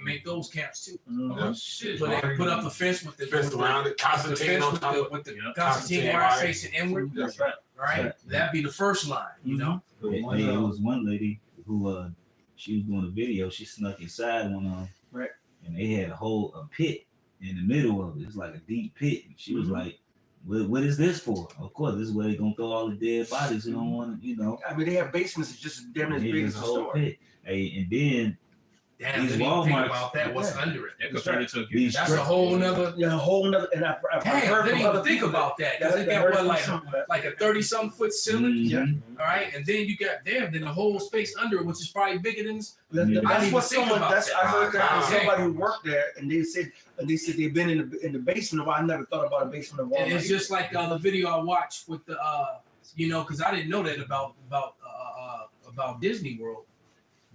make those camps too. Oh shit. Put up the fence with the Fence around it, Constantine on top of it. with the Yeah. Constantine wire facing inward. That's right. Right, that'd be the first line. You know, Hey, it was one lady who she was doing a video. She snuck inside one of them, Right. And they had a pit in the middle of it. It's like a deep pit. And she was like, "What is this for?" Of course, this is where they gonna throw all the dead bodies. You don't want to, I mean, they have basements that's just damn as big as a store. pit. Hey, and then damn, These didn't even think Walmarts- about that. What's under it? Yeah, because Turner took you. these That's a whole nother. Yeah, a whole nother. And I've Damn, heard didn't from other even think people about that because they that got heard what from like some of that. like a 30-something foot ceiling. Yeah. All right, and then you got then the whole space under it, which is probably bigger than. Yeah. I didn't That's even what think someone. about That's that. I heard that from Okay. somebody who worked there, and they said they've been in the basement. Well, I never thought about a basement of And Walmart. it's just like the video I watched with the because I didn't know that about Disney World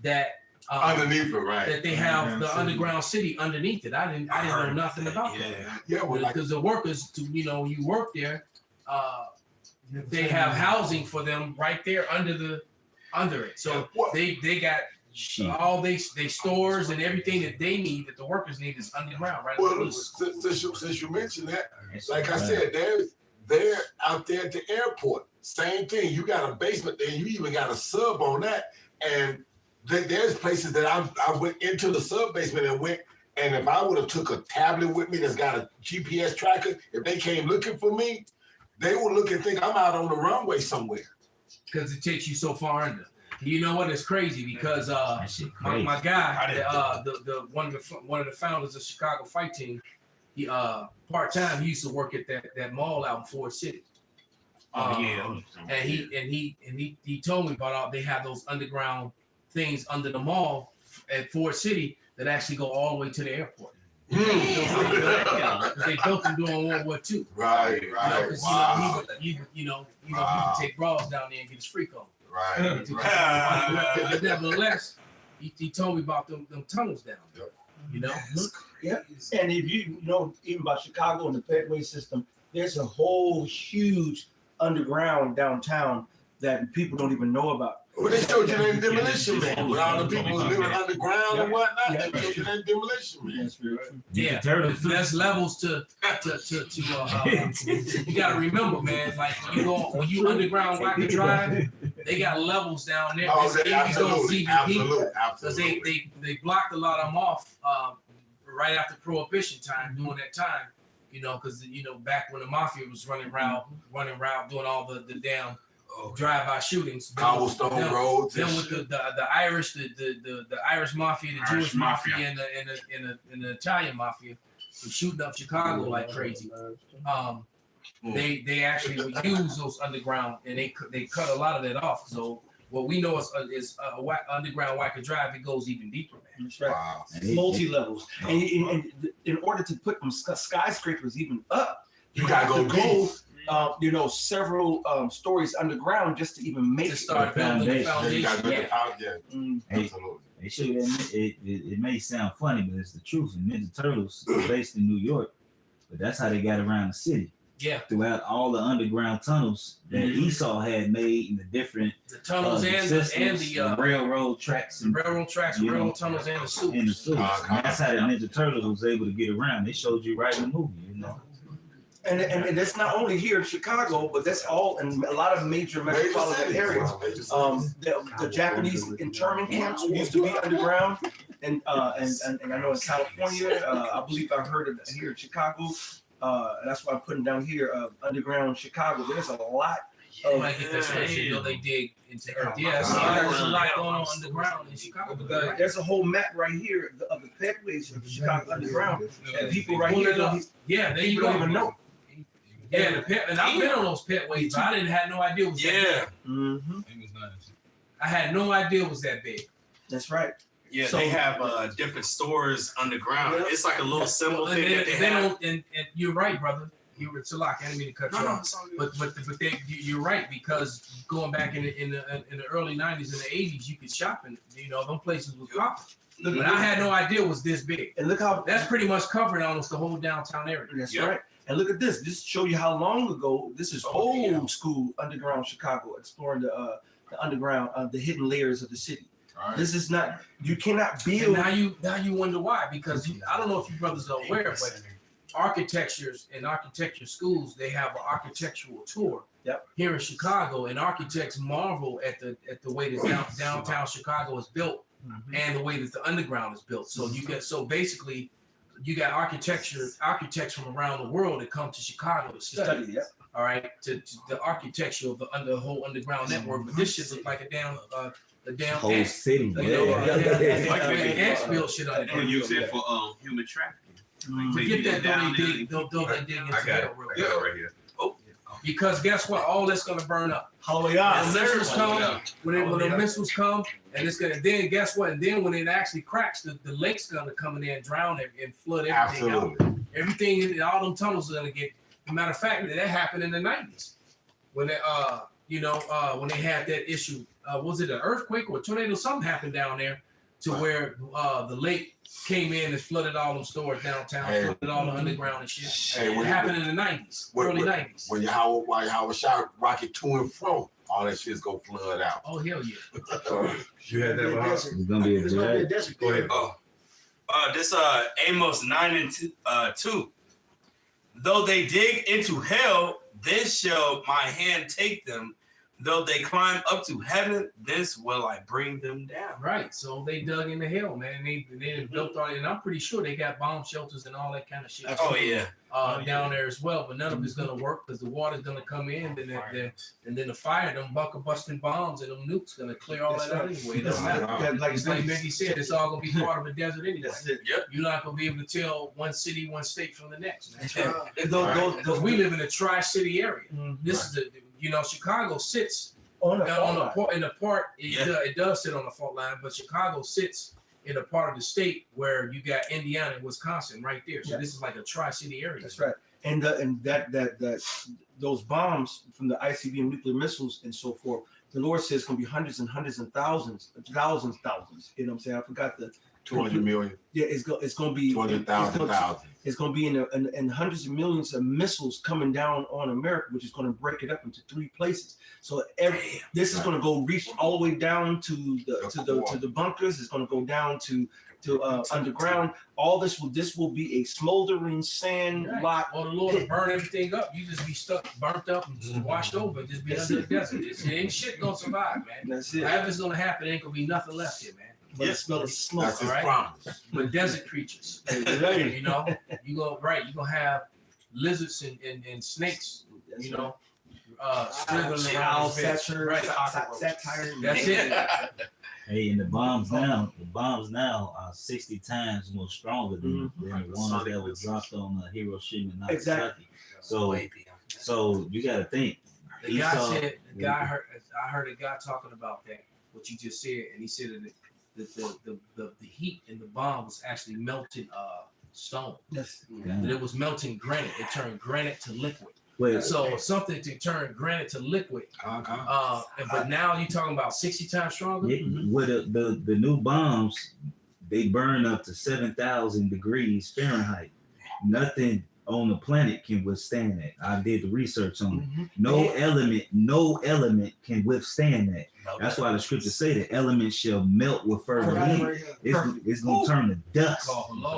that Underneath it, right? that they have the underground city underneath it. I didn't know nothing about that. Yeah, well, like, Because the workers, you work there, they have housing for them right there under it. So what? they got shit. all they stores and everything that they need, that the workers need, is underground, right? Well, since you mentioned that, like I said, they're out there at the airport. Same thing. You got a basement there. You even got a sub on that. And there's places that I went into the sub basement and if I would have took a tablet with me that's got a GPS tracker, if they came looking for me, they would look and think I'm out on the runway somewhere. Because it takes you so far under. You know what? It's crazy because That shit crazy. my guy, the one of the founders of Chicago Fight Team, he part-time he used to work at that mall out in Ford City. And he told me about all they have those underground things under the mall at Ford City that actually go all the way to the airport. They built them during World War II. Right. Wow. You can take bras down there and get his freak on. Right. But nevertheless, he told me about them tunnels down there. Yep. You know? Yeah. And if you know even about Chicago and the Petway system, there's a whole huge underground downtown that people don't even know about. Well, they showed you that Demolition Man with all the people who living underground and whatnot. Yeah. They showed you that Demolition Man. That's very true. Yeah, Turtles. there's levels to you gotta remember, man, like when you underground Wacker Drive, they got levels down there. Oh, It's they, easy to go absolutely. because they blocked a lot of them off right after Prohibition time, during that time, because back when the mafia was running around doing all the damn drive-by shootings. Cobblestone roads. Then with the Irish, the Irish mafia, the Jewish mafia, and the Italian mafia, were shooting up Chicago like crazy. They actually would use those underground, and they cut a lot of that off. So what we know is underground Wacker Drive. It goes even deeper, man. That's right. Wow. Multi levels, and in order to put them skyscrapers even up, You gotta go deep. several stories underground just to even make To start building the foundation. You gotta foundation. build it out, yeah. Hey, Absolutely. They should admit it may sound funny, but it's the truth. And Ninja Turtles is based in New York, but that's how they got around the city. Yeah, Throughout all the underground tunnels that Esau had made in the different the tunnels and the railroad tracks and railroad tracks, you know, railroad tunnels, and the in the sewers. sewers. And that's how the Ninja Turtles was able to get around. They showed you right in the movie, And that's not only here in Chicago, but that's all in a lot of major metropolitan areas. The Japanese internment camps used to be underground, and I know in California, I believe I heard of here in Chicago. That's why I'm putting down here underground Chicago. There's a lot. You might get that scripture, they dig into earth. Yeah, so there's a lot going on underground in Chicago. There's a whole map right here of the pathways of the Chicago underground, and people right here don't even know. Yeah, and I've been on those petways, but I didn't have no idea it was that big. Mm-hmm. I had no idea it was that big. That's right. Yeah, So- they have different stores underground. Yeah. It's like a little symbol Well, thing that they have. don't, and you're right, brother. You were Salak. I didn't mean to cut you No, off. it's all good. But you're right, because going back in the early '90s and the '80s, you could shop in them places was popping. But I had no idea it was this big. And look how That's pretty much covering almost the whole downtown area. That's Yeah. right. And look at this. This show you how long ago this is old school underground Chicago, exploring the underground, the hidden layers of the city. All right. This is not. You cannot And build. now you wonder why, because I don't know if you brothers are aware, but architectures and architecture schools, they have an architectural tour. Yep. Here in Chicago, and architects marvel at the way that downtown Chicago is built and the way that the underground is built. So basically you got architects from around the world that come to Chicago to study. Yep. All right, to the architecture of the whole underground network. But this shit look like a damn Whole ant. city. You know, Yeah. like the ants built shit under They there. use it for human trafficking. Forget that, down don't they dig into I got hell it. real I quick. got it right here. Because guess what? All that's gonna burn up. Hallelujah. When the missiles come, when the missiles come, and it's gonna then guess what? And then when it actually cracks, the lake's gonna come in there and drown it and flood everything out. Absolutely. Everything, all them tunnels are gonna get. As a matter of fact, that happened in the 90s when they, when they had that issue. Was it an earthquake or a tornado? Something happened down there to where the lake came in and flooded all them stores downtown, flooded all the underground and shit. Hey, It happened in the 90s, early 90s. When Howard shot rocket to and fro, all that shit's gonna flood out. Oh hell yeah! You had that behind? It's gonna be a It's gonna be a drag. desert. Go ahead. This Amos 9:2. Though they dig into hell, then shall my hand take them. Though they climb up to heaven, this will I bring them down. Right. So they dug into hell, man. They built all, and I'm pretty sure they got bomb shelters and all that kind of shit. Oh yeah. Down there as well, but none of it's gonna work because the water's gonna come in, and then the fire, them bunker busting bombs and them nukes gonna clear all that out anyway. That's not, Like it's like Mickey said, it's all gonna be part of a desert anyway. That's it. You're not gonna be able to tell one city, one state from the next. That's right. Because we live in a tri-city area. Mhm. This is Chicago sits On the in the part. It does sit on the fault line, but Chicago sits in a part of the state where you got Indiana and Wisconsin right there. So this is like a tri-city area. That's right. And that those bombs from the ICBM nuclear missiles and so forth, the Lord says it's gonna be hundreds and hundreds and thousands. You know what I'm saying? I forgot the 200 million, yeah. It's gonna be 200,000. It's going to be in hundreds of millions of missiles coming down on America, which is going to break it up into 3 places. So this is going to go reach all the way down to the bunkers. It's going to go down to underground. All this will be a smoldering sand lot. Well, the Lord will burn everything up. You just be stuck, burnt up, and just washed over. Just be under the desert. It ain't shit gonna survive, man. That's it. However it's gonna happen, ain't gonna be nothing left here, man. But it smells of smoke. That's his All right. promise. But desert creatures, Right. you know, you gonna have lizards and snakes, you know, slithering around. Satire. That's it. Hey, and the bombs now are 60 times more stronger than the ones that were dropped on Hiroshima and Nagasaki. Exactly. So you got to think. The guy said, I heard a guy talking about that, what you just said, and he said that the heat in the bomb was actually melting stone. Yes. That it was melting granite. It turned granite to liquid. Wait, So something to turn granite to liquid. But now you're talking about 60 times stronger. with the new bombs, they burn up to 7,000 degrees Fahrenheit. Nothing on the planet can withstand that. I did the research on it. No element can withstand that. That's why the scriptures say the elements shall melt with fervent heat. It's gonna turn to dust.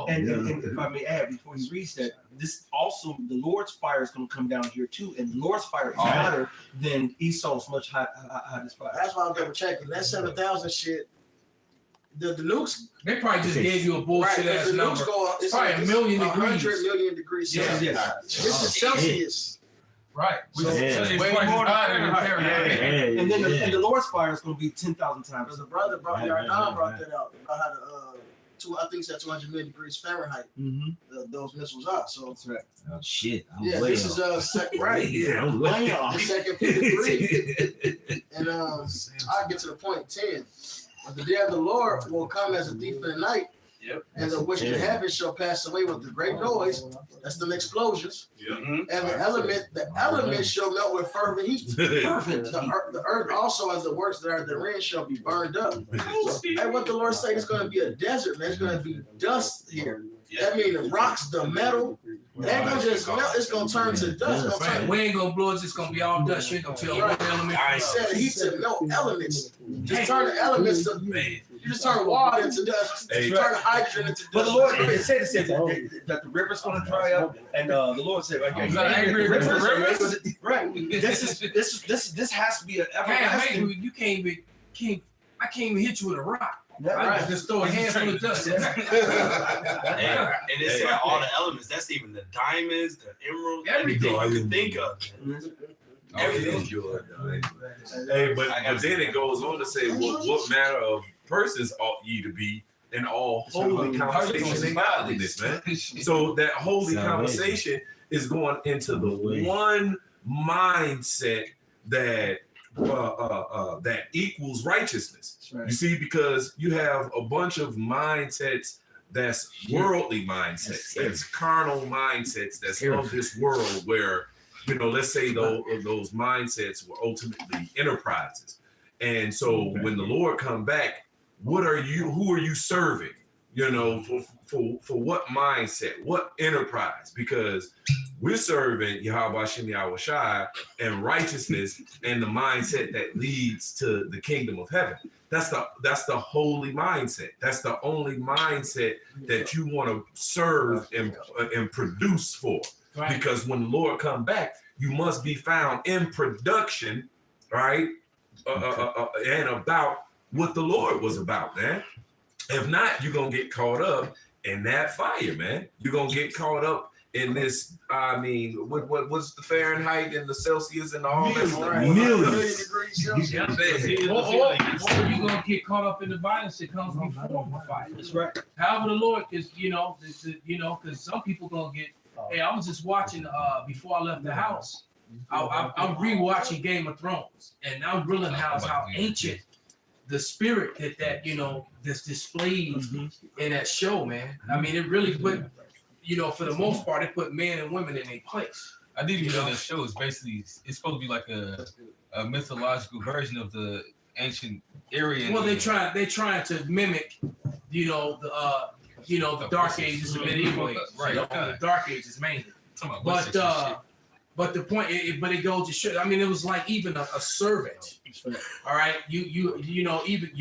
And if I may add, before you reach that, this also the Lord's fire is going to come down here too, and the Lord's fire is hotter than Esau's much hottest fire. That's why I'm double checking. That 7,000 shit. The nukes. They probably just gave you a bullshit Right, 'cause ass the number. nukes go. It's probably a million 100 degrees. million degrees Celsius. Yeah. This is Celsius. Right. So it's way more more hotter than than Fahrenheit. And then and the Lord's fire is going to be 10,000 times. Because the brother brought Yardan brought that out about how I think it's at 200 million degrees Fahrenheit. Those missiles are. So That's right. Oh shit! I'm yeah, way this off. is right. Yeah, I'm way The off. second degree. And I'll get to the point 10. But the day of the Lord will come as a thief in the night. Yep. And the which the heavens shall pass away with the great noise. That's them explosions. And the element shall melt with fervent heat. Perfect. The earth also, as the works that are therein, shall be burned up. And what the Lord said is going to be a desert. There's going to be dust here. That means the rocks, the metal, they ain't gonna just melt. It's gonna turn to dust. It's gonna turn. We ain't gonna blow it. It's gonna be all dust. You ain't gonna tell what element. I said heat to melt elements. Just turn the elements to You just turn water into dust. Hey. You turn hydrogen into dust. But the Lord it said that the river's going to dry up, and the Lord said, "Right, Is that angry rivers, rivers? right? This has to be an everlasting." Man, you can't even I can't even hit you with a rock. Yeah, I right. just throw a handful of dust. And it's got all the elements. That's even the diamonds, the emeralds, everything you could think of. Everything. Hey, but then it goes on to say, what manner of persons ought ye to be in all holy conversation and godliness, man. So that holy conversation is going into the one mindset that that equals righteousness. You see, because you have a bunch of mindsets that's worldly mindsets, that's carnal mindsets, that's of this world where, you know, let's say those mindsets were ultimately enterprises. And so when the Lord come back, who are you serving? You know, for what mindset, what enterprise? Because we're serving Yahweh Shem Yahweh Shai and righteousness and the mindset that leads to the kingdom of heaven. That's the holy mindset. That's the only mindset that you want to serve and produce for. Right. Because when the Lord come back, you must be found in production, right? And about what the Lord was about, man. If not, you're gonna get caught up in that fire, man. You're gonna get caught up in this. I mean, what's the Fahrenheit and the Celsius and all that stuff? Millions. Or you're gonna get caught up in the violence that comes before the fire. That's right. However, the Lord is, because some people gonna get. Hey, I was just watching before I left the house. I'm rewatching Game of Thrones, and I'm realizing how ancient the spirit that's displayed in that show, man. I mean, it really put, for the most part, it put men and women in their place. I didn't even know that show is basically, it's supposed to be like a mythological version of the ancient Aryan. Well, they trying to mimic, the Dark Ages and medieval ages, right? The Dark Ages mainly. But the point, but it goes to show. I mean, it was like even a servant. All right, even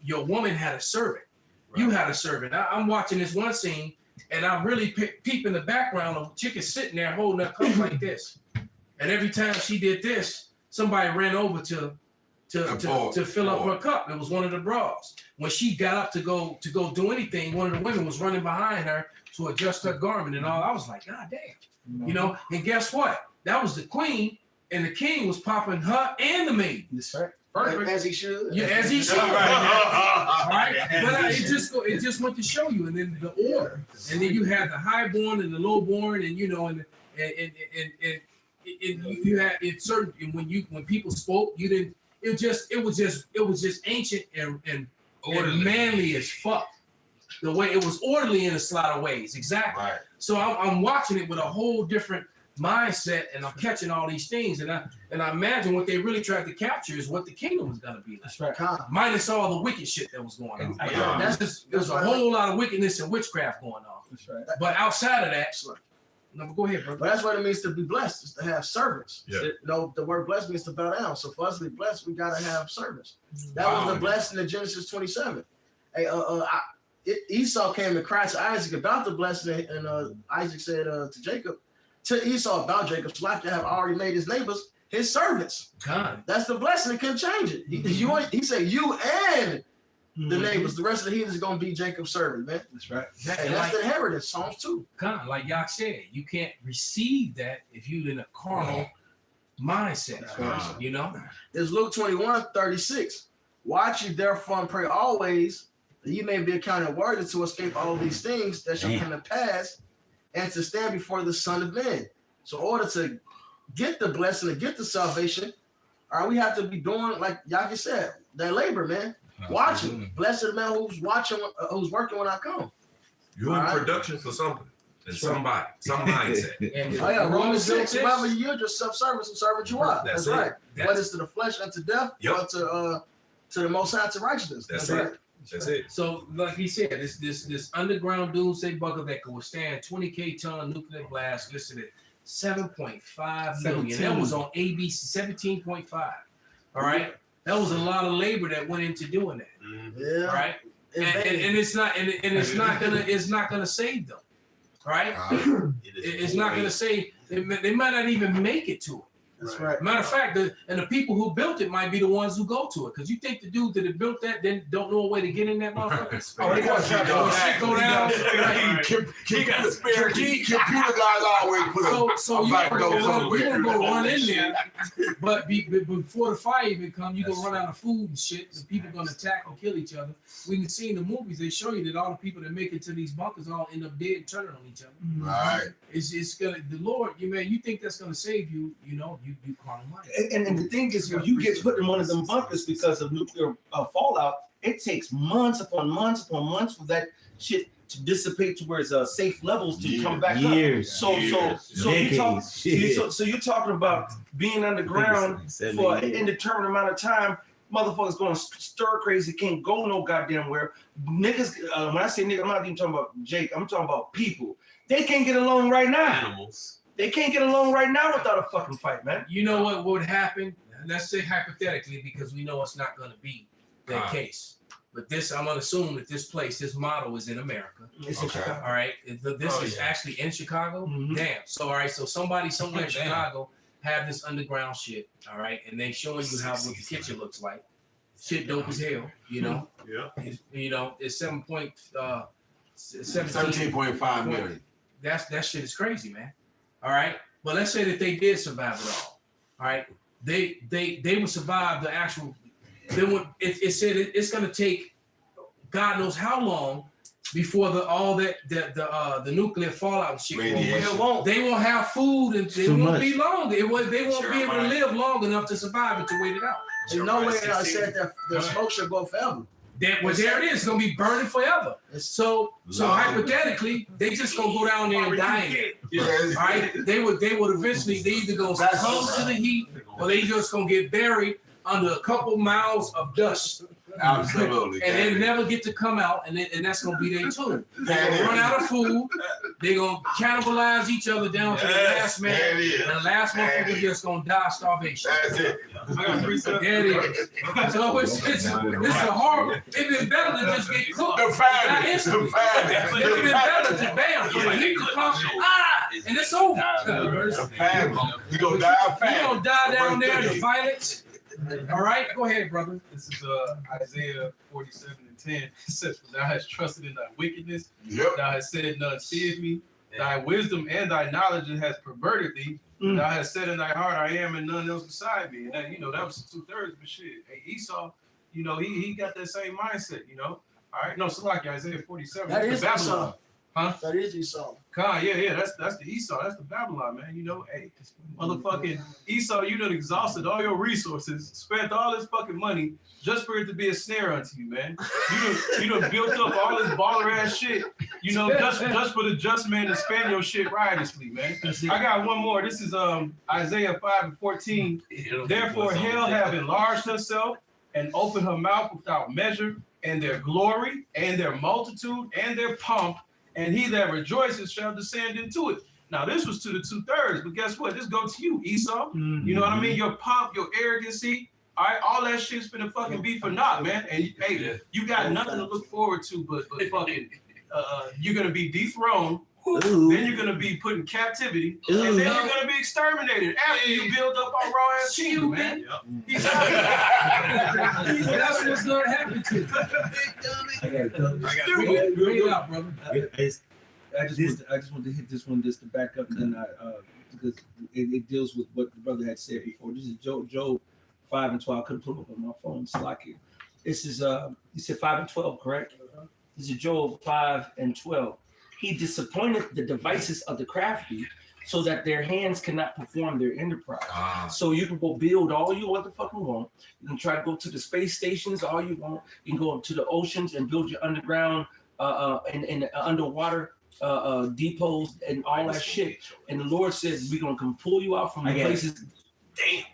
your woman had a servant. Right. You had a servant. I'm watching this one scene, and I really peep in the background of a chick is sitting there holding her cup like this, and every time she did this, somebody ran over to fill up her cup. It was one of the bras. When she got up to go do anything, one of the women was running behind her to adjust her garment and all. I was like, God damn, And guess what? That was the queen, and the king was popping her and the maid. That's right. Perfect. As he should. Yeah, as he should. Right. But it just went to show you, and then the order, and then you had the highborn and the lowborn, and you had it certain. And when people spoke, you didn't. It was just ancient and manly as fuck. The way it was orderly in a lot of ways, exactly. Right. So I'm watching it with a whole different mindset, and I'm catching all these things, and I imagine what they really tried to capture is what the kingdom was gonna be like. That's right. Minus all the wicked shit that was going on. There's a whole lot of wickedness and witchcraft going on. That's right. But outside of that, no, go ahead, bro. But that's what it means to be blessed, is to have servants. Yeah. The word blessed means to bow down. So for us to be blessed, we gotta have servants. That was the blessing in Genesis 27. Hey, Esau came and cried to Isaac about the blessing, and Isaac said to Jacob, to Esau about Jacob, so like to have already made his neighbors his servants. God. That's the blessing. He couldn't change it. He said you and the neighbors, the rest of the heathens is gonna be Jacob's servant, man. That's right. And that's the inheritance, Psalms 2. God, like y'all said, you can't receive that if you're in a carnal mindset. There's Luke 21:36. Watch ye therefore and pray always, that ye may be accounted worthy to escape all these things that shall come to pass, and to stand before the Son of Man. So in order to get the blessing, to get the salvation, all right, we have to be doing, like Yaki said, that labor, man. Watching. Blessed the man who's watching, who's working when I come. You're in production for something. And somebody, some mindset. Romans 6, remember you yield yourself service and servant you are. That's right. Whether it's to the flesh unto death, or to the Most High to righteousness. That's right. That's it. So, like he said, this underground doomsday bunker that can withstand 20K ton nuclear blast listed at 7.5 million. That was on ABC 17.5. All right, that was a lot of labor that went into doing that. Yeah. right? And it's not and it's not gonna save them, right? It's not gonna save. They might not even make it to it. That's right. Matter of fact, the people who built it might be the ones who go to it, because you think the dude that built that then don't know a way to get in that motherfucker. Oh, they got shit go down. Computer spare key. Computer guys always put So you gonna go run in there, but before the fire even come, you gonna run out of food and shit. The people gonna attack and kill each other. We can see in the movies, they show you that all the people that make it to these bunkers all end up dead and turning on each other. Right. It's gonna, the Lord, you think that's gonna save you? You carnal mind. And the thing is, when you get put in one of them bunkers because of nuclear fallout, it takes months upon months upon months for that shit to dissipate to where it's safe levels to come back Years. up. So you're talking about being underground for an indeterminate amount of time. Motherfuckers going stir crazy, can't go no goddamn where. Niggas, when I say nigga, I'm not even talking about Jake. I'm talking about people. They can't get along right now. Animals. They can't get along right now without a fucking fight, man. You know what would happen? Let's say hypothetically, because we know it's not going to be that case. But I'm going to assume that this model is in America. It's in Chicago. All right. This is actually in Chicago. Mhm. Damn. So, all right. So somebody somewhere in Chicago have this underground shit. All right. And they showing you what the kitchen looks like. Shit dope as hell, you know? Yeah. It's 17.5 million. That shit is crazy, man. All right. But let's say that they did survive it all. All right. They would survive the actual. It said it's gonna take God knows how long before the nuclear fallout and shit. They won't have food and it won't be long. They won't be able to live long enough to survive it to wait it out. There's no way I said that the smoke should go forever. There it is. It's gonna be burning forever. So hypothetically, they just gonna go down there and die in it. All right. They would eventually either go succumb to the heat or they just gonna get buried under a couple miles of dust. Absolutely. And they never get to come out, and that's gonna be their tomb. They're gonna run out of food. They're gonna cannibalize each other down to the last man, and the last motherfucker just gonna die of starvation. That's it. There it is. So it's a horrible. It'd been better to just get cooked. The family. It'd been better to bam for the heat to come. And it's over. The family. You gonna die of family. You gonna die down there in the violence. All right, go ahead, brother. This is Isaiah 47:10. It says, "For thou hast trusted in thy wickedness, thou hast said, none seeth me. Thy wisdom and thy knowledge has perverted thee. Thou hast said in thy heart, I am, and none else beside me." And that, that was 2/3. But shit, hey, Esau, he got that same mindset. All right, no, so like Isaiah 47. That is Esau. Huh? That is Esau. Yeah, that's the Esau. That's the Babylon, man. Hey, motherfucking Esau, you done exhausted all your resources, spent all this fucking money just for it to be a snare unto you, man. You done built up all this baller ass shit, just for the just man to spend your shit riotously, man. I got one more. This is Isaiah 5:14. Therefore hell have enlarged herself and opened her mouth without measure, and their glory and their multitude and their pomp, and he that rejoices shall descend into it. Now, this was to the 2/3, but guess what? This goes to you, Esau. You know what I mean? Your pomp, your arrogancy, all right, all that shit's finna fucking be for naught, man. And hey, you got nothing to look forward to but fucking, you're gonna be dethroned. Then you're gonna be put in captivity, and then you're gonna be exterminated after you build up our raw ass kingdom, man. That's what's gonna happen to you. Bring it out, brother. I just want to hit this one just to back up, and then because it deals with what the brother had said before. This is Job 5:12. I couldn't pull up on my phone. Slacky. This is you said 5:12, correct? This is Job 5:12. He disappointed the devices of the crafty, so that their hands cannot perform their enterprise. So you can go build all you motherfucking want. You can try to go to the space stations all you want. You can go to the oceans and build your underground and underwater depots and all that shit. And the Lord says we're gonna come pull you out from the places. Damn.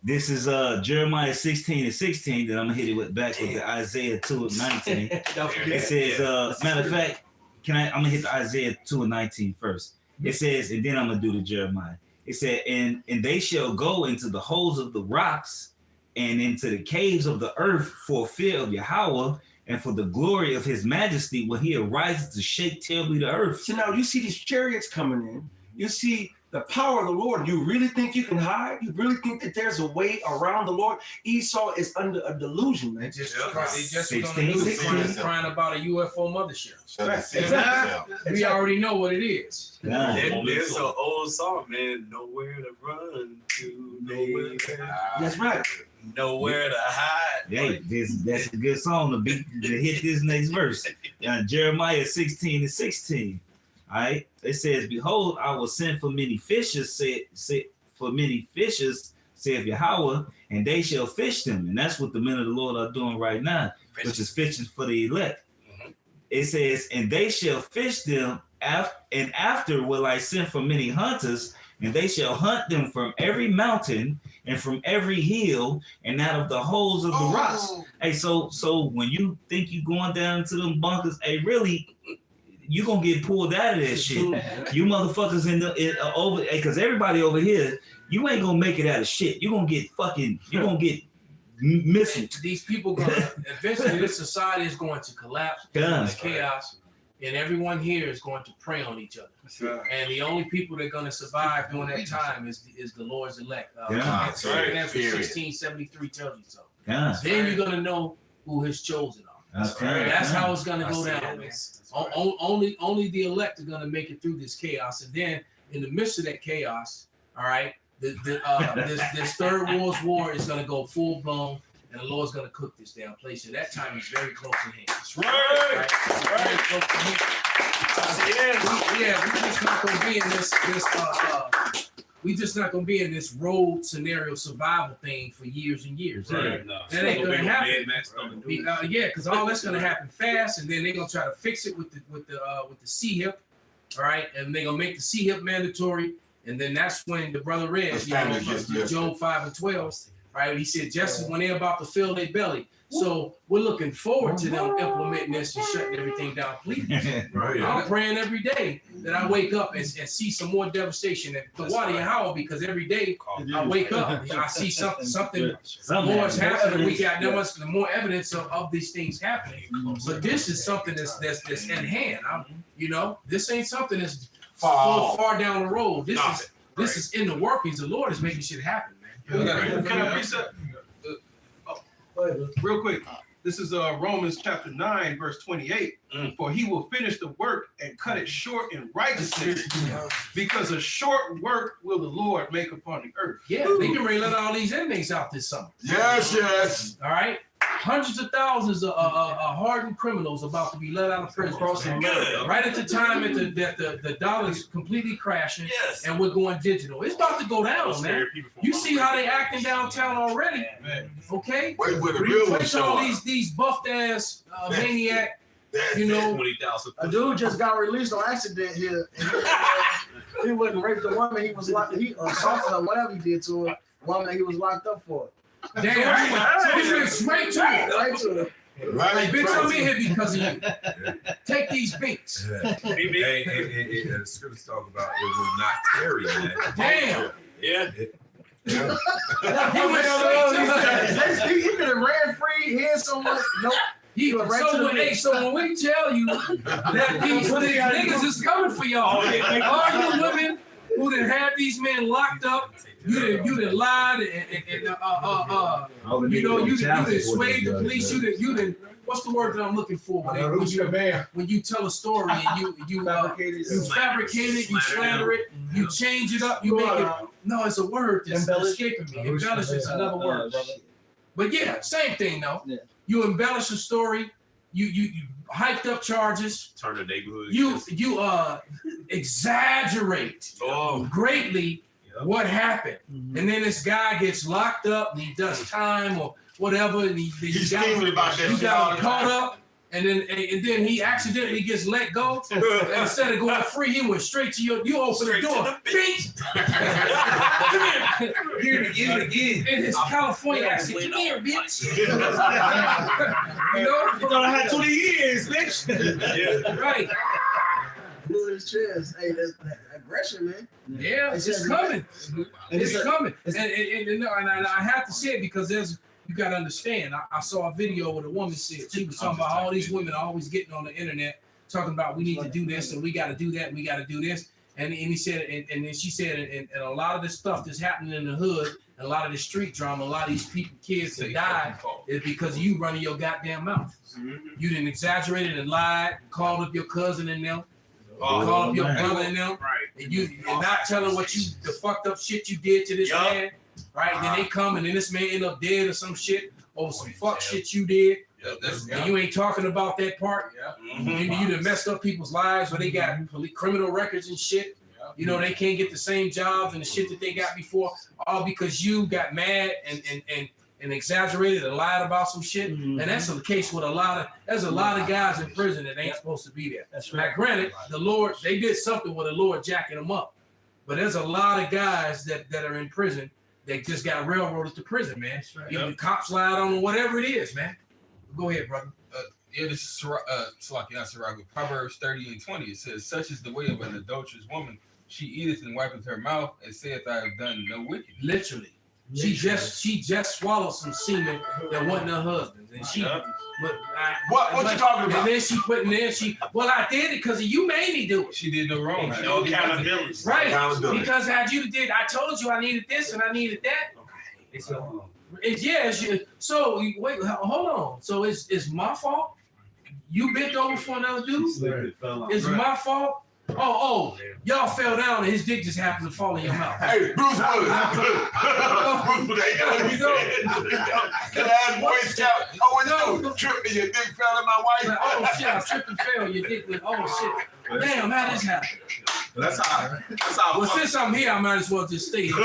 This is Jeremiah 16:16. Then I'm gonna hit it with the Isaiah 2:19. It says, matter of fact, I'm gonna hit the Isaiah 2:19 first. It says, and then I'm gonna do the Jeremiah. It said, and they shall go into the holes of the rocks and into the caves of the earth for fear of Yahweh and for the glory of his majesty when he arises to shake terribly the earth. So now you see these chariots coming in. You see the power of the Lord. You really think you can hide? You really think that there's a way around the Lord? Esau is under a delusion, man. They just gonna do 16. crying about a UFO mothership. Exactly. We already know what it is. Yeah. There's an old song, man. Nowhere to run to, nowhere to hide. That's right. Nowhere to hide. Hey, that's a good song to hit this next verse. Jeremiah 16:16. All right. It says, behold, I will send for many fishers, saith Yahweh, and they shall fish them. And that's what the men of the Lord are doing right now, which is fishing for the elect. It says, and they shall fish them, and after will I send for many hunters, and they shall hunt them from every mountain and from every hill and out of the holes of the rocks. Hey, so when you think you're going down to them bunkers, hey, really, you gonna get pulled out of that shit. You motherfuckers over, because everybody over here, you ain't gonna make it out of shit. You're gonna get missing. These people gonna eventually, this society is going to collapse, into chaos, and everyone here is going to prey on each other. And the only people that are going to survive during that time is the Lord's elect. That's what 1673 tells you so. Then you're going to know who his chosen are. That's how it's going to go down, man. Only the elect are going to make it through this chaos. And then in the midst of that chaos, all right, this third world's war is going to go full blown. And the Lord's going to cook this damn place. And that time is very close in hand. That's right. Very close to hand. We're just not going to be in we just not going to be in this road scenario survival thing for years and years. Right. That ain't going to happen. Because all that's going to happen fast, and then they're going to try to fix it with the C-hip, all right? And they're going to make the C-hip mandatory, and then that's when the brother read, Job 5:12. Right, he said, just when they're about to fill their belly. So we're looking forward to them implementing this and shutting everything down, please. I'm praying every day that I wake up and see some more devastation. And Kawadi and Howell, because every day I wake up, I see something more is happening. We got more evidence of these things happening. But this is something that's in hand. This ain't something that's far down the road. This is in the workings. The Lord is making shit happen. Can I reset? Real quick. This is Romans chapter 9, verse 28. For he will finish the work and cut it short in righteousness, because a short work will the Lord make upon the earth. Yeah, they can really let all these inmates out this summer. Yes. All right. Hundreds of thousands of hardened criminals about to be let out of prison. Right at the time that the dollar is completely crashing and we're going digital. It's about to go down, man. You see how they acting downtown already. Okay? Replace all these buffed ass maniac. A dude just got released on accident here. He wouldn't rape the woman. He assaulted her, whatever he did to her. Woman that he was locked up for. Damn, so he went straight to it. Right to it. Like, bitch, I'm in here because of you. Take these beats. The scriptures talk about it will not tarry, man. Damn. Yeah. He went straight to it. He could have ran free, hit someone. Nope. So when we tell you that these niggas is coming for y'all, all you women who done had these men locked up, you done lied and you done swayed the police. You done what's the word that I'm looking for? When you tell a story and you fabricate it, you slander it, you change it up, you make it. No, it's a word that's escaping me. Embellish is another word. But yeah, same thing though. Yeah. You embellish a story. You hyped up charges. Turn the neighborhood. You exaggerate greatly what happened, and then this guy gets locked up and he does time or whatever, and he got caught up, and then he accidentally gets let go. And instead of going free, he went straight to you. You open the door, beat. Here it again. In his California accent, come here, bitch. You thought I had 20 years, bitch. Right. His chest. Hey, that's aggression, man. Yeah, it's coming. It's coming. And I have to say it because you gotta understand. I saw a video where the woman said she was talking about all these women always getting on the internet talking about we need to do this and we got to do that and we got to do this. And he said, and then she said, and a lot of this stuff that's happening in the hood, and a lot of the street drama, a lot of these people, kids that died, is because of you running your goddamn mouth. You didn't exaggerate it and lied, called up your cousin and them, called up your brother and them, and you're not telling what the fucked up shit you did to this man, right? Then they come and then this man end up dead or some shit over some fuck shit you did. And you ain't talking about that part. You done messed up people's lives where they got criminal records and shit. You know, they can't get the same jobs and the shit that they got before, all because you got mad and exaggerated and lied about some shit. And that's the case with there's a lot of guys in prison that ain't supposed to be there. That's right. Now, granted, the Lord, they did something with the Lord jacking them up. But there's a lot of guys that are in prison that just got railroaded to prison, man. Right. The cops lied on them, whatever it is, man. Go ahead, brother. This is Proverbs 30:20. It says, "Such is the way of an adulterous woman. She eateth and wipeth her mouth, and saith, I have done no wickedness." Literally. She just swallowed some semen that wasn't her husband's, and she. What you talking about? And then she put in there. Well, I did it because you made me do it. She did no wrong. No accountability. Right. Because had you did, I told you I needed this and I needed that. So wait, hold on. So it's my fault? You bent over for another dude? It's my fault? Oh, y'all fell down and his dick just happened to fall in your mouth. Hey, Bruce Willis. You tripped and your dick fell in my wife. Oh shit, I tripped and fell. Your dick went, oh shit. Damn, how this happened? That's how. Well, since I'm here, I might as well just stay here.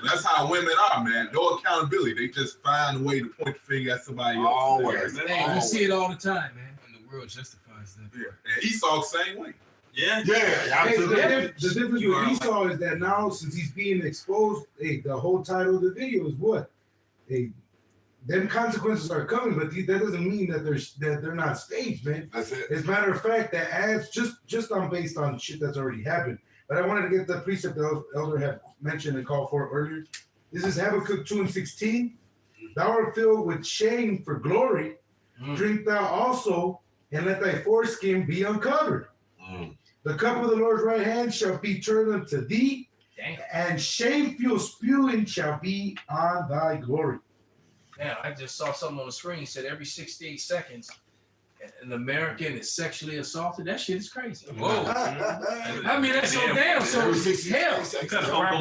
That's how women are, man. No accountability. They just find a way to point the finger at somebody else. Always. Hey, we see it all the time, man. And the world justifies that. Yeah. And Esau the same way. Yeah. Absolutely. The difference with Esau is that now, since he's being exposed, the whole title of the video is what? Them consequences are coming, but that doesn't mean that they're not staged, man. That's it. As a matter of fact, that adds just on based on shit that's already happened. But I wanted to get the precept the elder had mentioned and called for earlier. This is Habakkuk 2:16. Thou art filled with shame for glory. Drink thou also, and let thy foreskin be uncovered. The cup of the Lord's right hand shall be turned unto thee, and shameful spewing shall be on thy glory. Yeah, I just saw something on the screen said every 68 seconds an American is sexually assaulted. That shit is crazy. Whoa. I mean, that's so damn. So hell,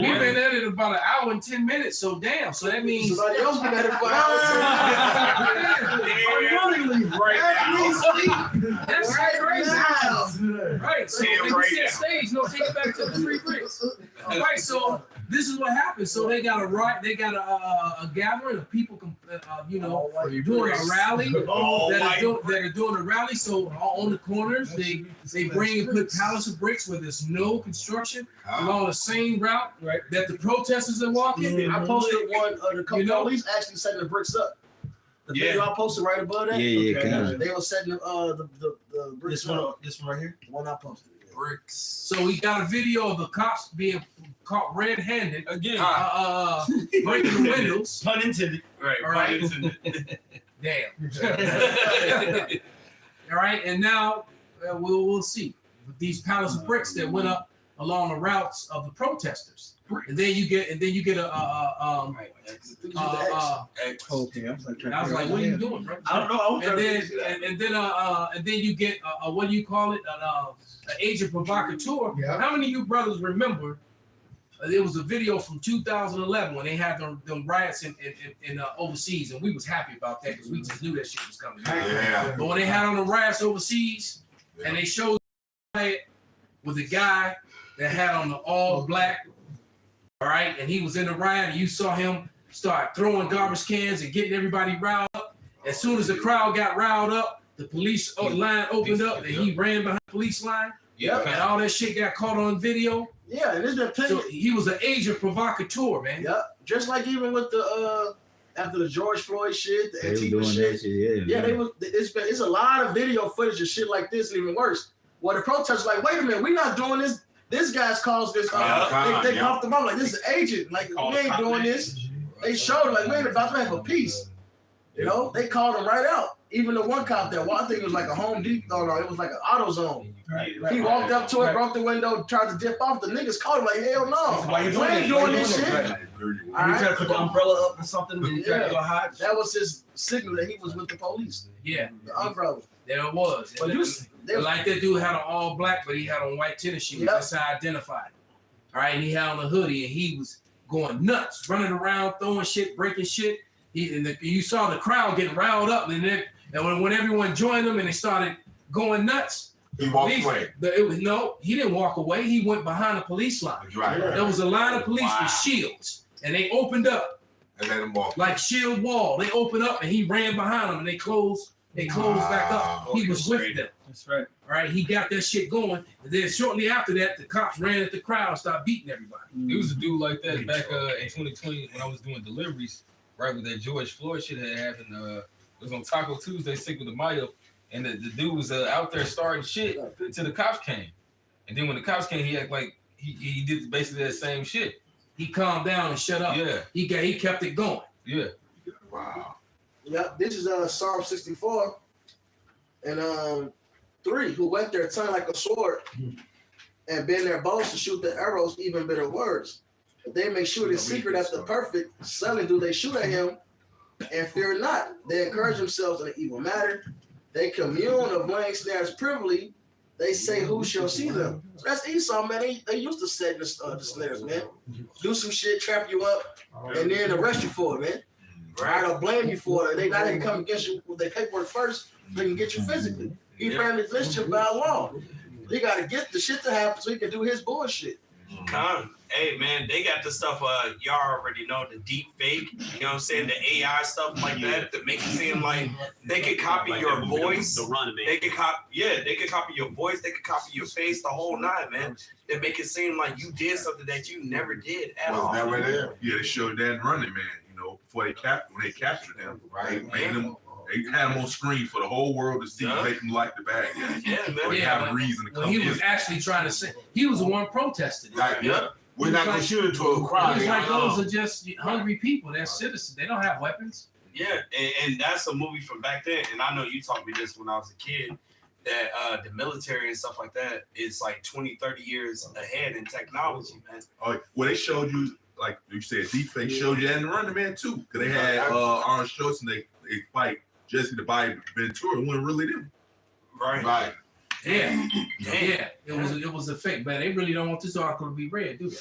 we've been at it about an hour and 10 minutes. So damn. So that means Somebody else been at it for hours. That's crazy. Right. So they said stage. No, take it back to the free bricks. All right. So this is what happened. So they got a gathering of people, doing a rally that are doing a rally. So on the corners, they bring and put pallets of bricks where there's no construction along the same route that the protesters are walking. I posted one. The police actually setting the bricks up. The video I posted right above that. They were setting the bricks. This one right here. The one I posted. Bricks. So we got a video of the cops being caught red-handed again, breaking the windows. Pun intended. Right. Pun intended. Damn. All right, and now we'll see these pallets of bricks that went up along the routes of the protesters. And then you get okay, I was like, what are you doing, bro? I don't know. And then you get what do you call it? An agent provocateur. Yeah. How many of you brothers remember? There was a video from 2011 when they had them riots in overseas, and we was happy about that because we just knew that shit was coming. Yeah. But when they had on the riots overseas, and they showed with a guy that had on the all black. All right, and he was in the riot, and you saw him start throwing garbage cans and getting everybody riled up. As soon as the crowd got riled up, the police line opened up, and he ran behind the police line. Yep. And all that shit got caught on video. Yeah, it is the So he was an agent provocateur, man. Yep. Just like even with the after the George Floyd shit, the Antifa shit. It's a lot of video footage of shit like this, and even worse. Where the protesters like, wait a minute, we're not doing this. This guy's caused this. They cuffed him up like this is an agent. Like we ain't doing this. They showed like we ain't about to have a peace. You know, they called him right out. Even the one cop there, well, I think it was like a Home Depot. No, it was like an AutoZone. He walked up to it, broke the window, tried to dip off. The niggas called him like, hell no. Why you We ain't doing this shit. Right. You trying to put the umbrella up or something? You trying to go hide? That was his signal that he was with the police. Yeah, The umbrella. there it was. But And you, then- like that dude had on all black, but he had on white tennis shoes. Yep. That's how I identified him. All right, and he had on a hoodie, and he was going nuts, running around, throwing shit, breaking shit. You saw the crowd getting riled up, and then when everyone joined him and they started going nuts, He walked away. No, he didn't walk away. He went behind the police line. Right. There was a line of police with shields, and they opened up And let him walk. like shield wall. They opened up, and he ran behind them, and they closed back up. He was with them. That's right. All right, he got that shit going, and then shortly after that, the cops ran at the crowd and started beating everybody. It was a dude like that back in 2020 when I was doing deliveries, right, with that George Floyd shit had happened. It was on Taco Tuesday, Cinco de Mayo, and the dude was out there starting shit until the cops came. And then when the cops came, he acted like he did basically that same shit. He calmed down and shut up. Yeah. He kept it going. Yeah. Wow. Yep, this is Psalm 64 and 3, who went their tongue like a sword and bend their bows to shoot the arrows, even bitter words. If they may shoot in secret at the perfect, suddenly do they shoot at him and fear not. They encourage themselves in an evil matter. They commune of laying snares privily. They say, who shall see them? So that's Esau, man. They used to set the snares, man. Do some shit, trap you up, and then arrest you for it, man. Right? Or blame you for it. They not even come against you with their paperwork first, they can get you physically. He family relationship by law. He got to get the shit to happen so he can do his bullshit. Hey man, they got the stuff y'all already know, the deep fake, you know what I'm saying, the AI stuff like that make it seem like they could copy your voice. They could copy your voice, they could copy your face, the whole nine, man. They make it seem like you did something that you never did at all. Never there. Yeah, they showed that running man, you know, before when they captured him. Right. They made him. They had him on screen for the whole world to see, make him like the bad guy. Yeah, man. They have a reason to come. He was actually trying to say, he was the one protesting. Right. Yep. We're not gonna shoot into a crowd. He's like, those are just hungry people. They're citizens. They don't have weapons. Yeah, and that's a movie from back then. And I know you taught me this when I was a kid, that the military and stuff like that is like 20, 30 years ahead in technology, man. Oh, well, they showed you, like you said, deepfake showed you that in the Running Man too. Because they had Arnold Schwarzenegger, they fight Jesse the Body Ventura. It wasn't really them. Right. Yeah. It was a fake, but they really don't want this article to be read, do they?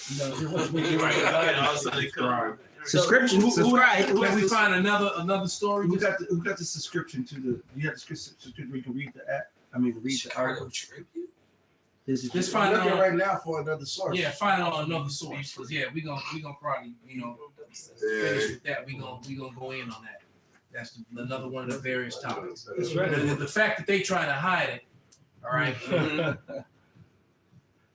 Subscription. Subscribe. Can we find another story? Who got the subscription to the? You have the subscription where you can read the app. I mean, read the article. Just find I'm looking out right now for another source. Yeah, find it on another source. Cause we gonna probably finish with that. We gonna go in on that. That's another one of the various topics. That's right. The fact that they trying to hide it. All right.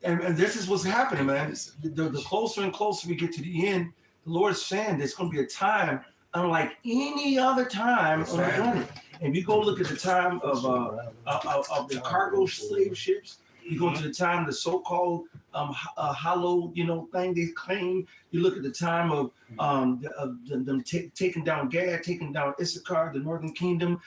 And this is what's happening, man. The closer and closer we get to the end, the Lord's saying there's going to be a time unlike any other time on the planet. And you go look at the time of the cargo slave ships. You go to the time the so-called hollow, thing they claim. You look at the time of them taking down Gad, taking down Issachar, the Northern Kingdom,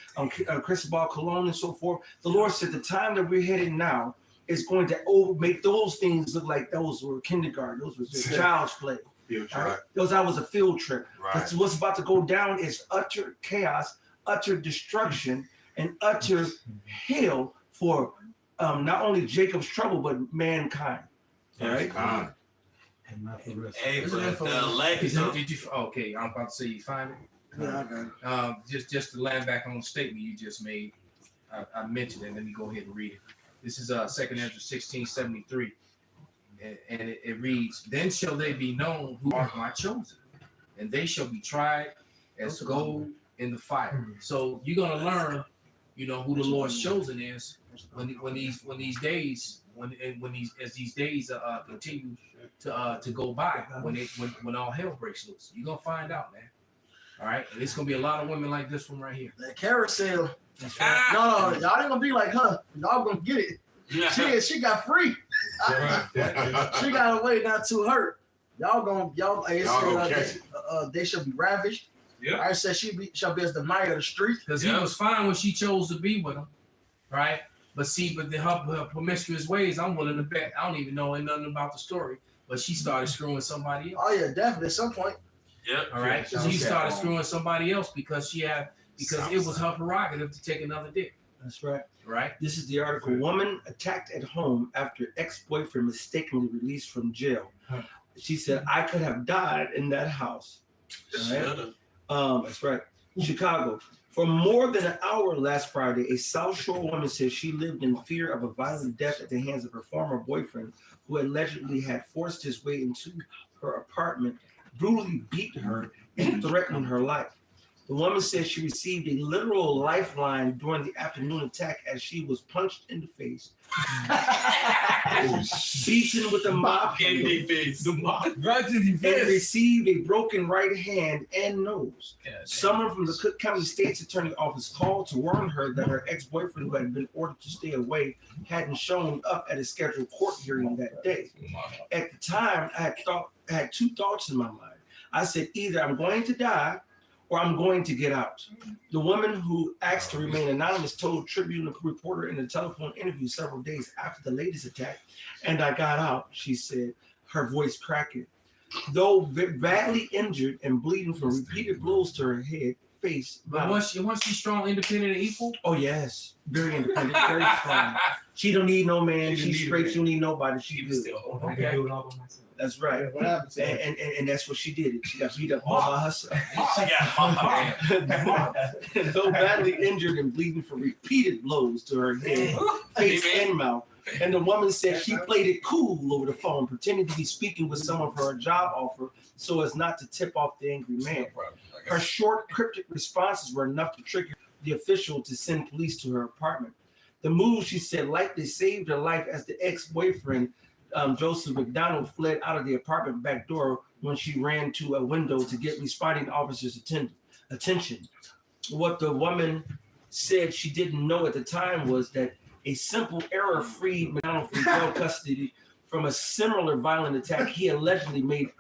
Cristobal Colon, and so forth. The Lord said the time that we're heading now is going to make those things look like those were kindergarten. Those were child's play. Right? That was a field trip. Right. That's what's about to go down is utter chaos, utter destruction, and utter hell for not only Jacob's trouble, but mankind. Right? Hey, but the legacy. Did you? Okay, I'm about to say you find it. Yeah, Just to land back on the statement you just made, I mentioned it. Let me go ahead and read it. This is 2 Ezra 16:73, and it reads, "Then shall they be known who are my chosen, and they shall be tried as gold in the fire." So you're gonna learn, who the Lord's chosen is when these days continue to go by, when all hell breaks loose. You're gonna find out, man. All right, and it's gonna be a lot of women like this one right here. that carousel. No, y'all ain't gonna be like her. Y'all gonna get it. She got free. She got away not to hurt. Y'all gonna catch it. They shall be ravished. Yeah. I said shall be as the mire of the street. Because he was fine when she chose to be with him, right? But her promiscuous ways, I'm willing to bet. I don't even know nothing about the story, but she started screwing somebody else. Oh yeah, definitely at some point. Yep. All right. She started screwing somebody else because it was her prerogative to take another dick. That's right. Right. This is the article. Woman attacked at home after ex-boyfriend mistakenly released from jail. She said, I could have died in that house. Right? That's right. Chicago. For more than an hour last Friday, a South Shore woman said she lived in fear of a violent death at the hands of her former boyfriend, who allegedly had forced his way into her apartment, brutally beat her, and threatened her life. The woman said she received a literal lifeline during the afternoon attack as she was punched in the face, beaten with a mop handle, and received a broken right hand and nose. Someone from the Cook County State's Attorney Office called to warn her that her ex-boyfriend, who had been ordered to stay away, hadn't shown up at a scheduled court hearing that day. At the time, I had two thoughts in my mind. I said, either I'm going to die or I'm going to get out. The woman, who asked to remain anonymous, told Tribune reporter in a telephone interview several days after the latest attack, and I got out, she said, her voice cracking. Though badly injured and bleeding from repeated blows to her head, face. But once she's strong, independent, and equal? Oh, yes. Very independent, very strong. She don't need no man. She's straight. She don't need nobody. She good. Okay. That's right. What happened to her? And that's what she did. She got beat up all by herself. Though badly injured and bleeding from repeated blows to her head, face, and mouth. And the woman said she played it cool over the phone, pretending to be speaking with someone for a job offer so as not to tip off the angry man. Her short, cryptic responses were enough to trigger the official to send police to her apartment. The move, she said, likely saved her life as the ex-boyfriend, Joseph McDonald, fled out of the apartment back door when she ran to a window to get responding officers' attention. What the woman said she didn't know at the time was that a simple error freed McDonald from jail custody from a similar violent attack he allegedly made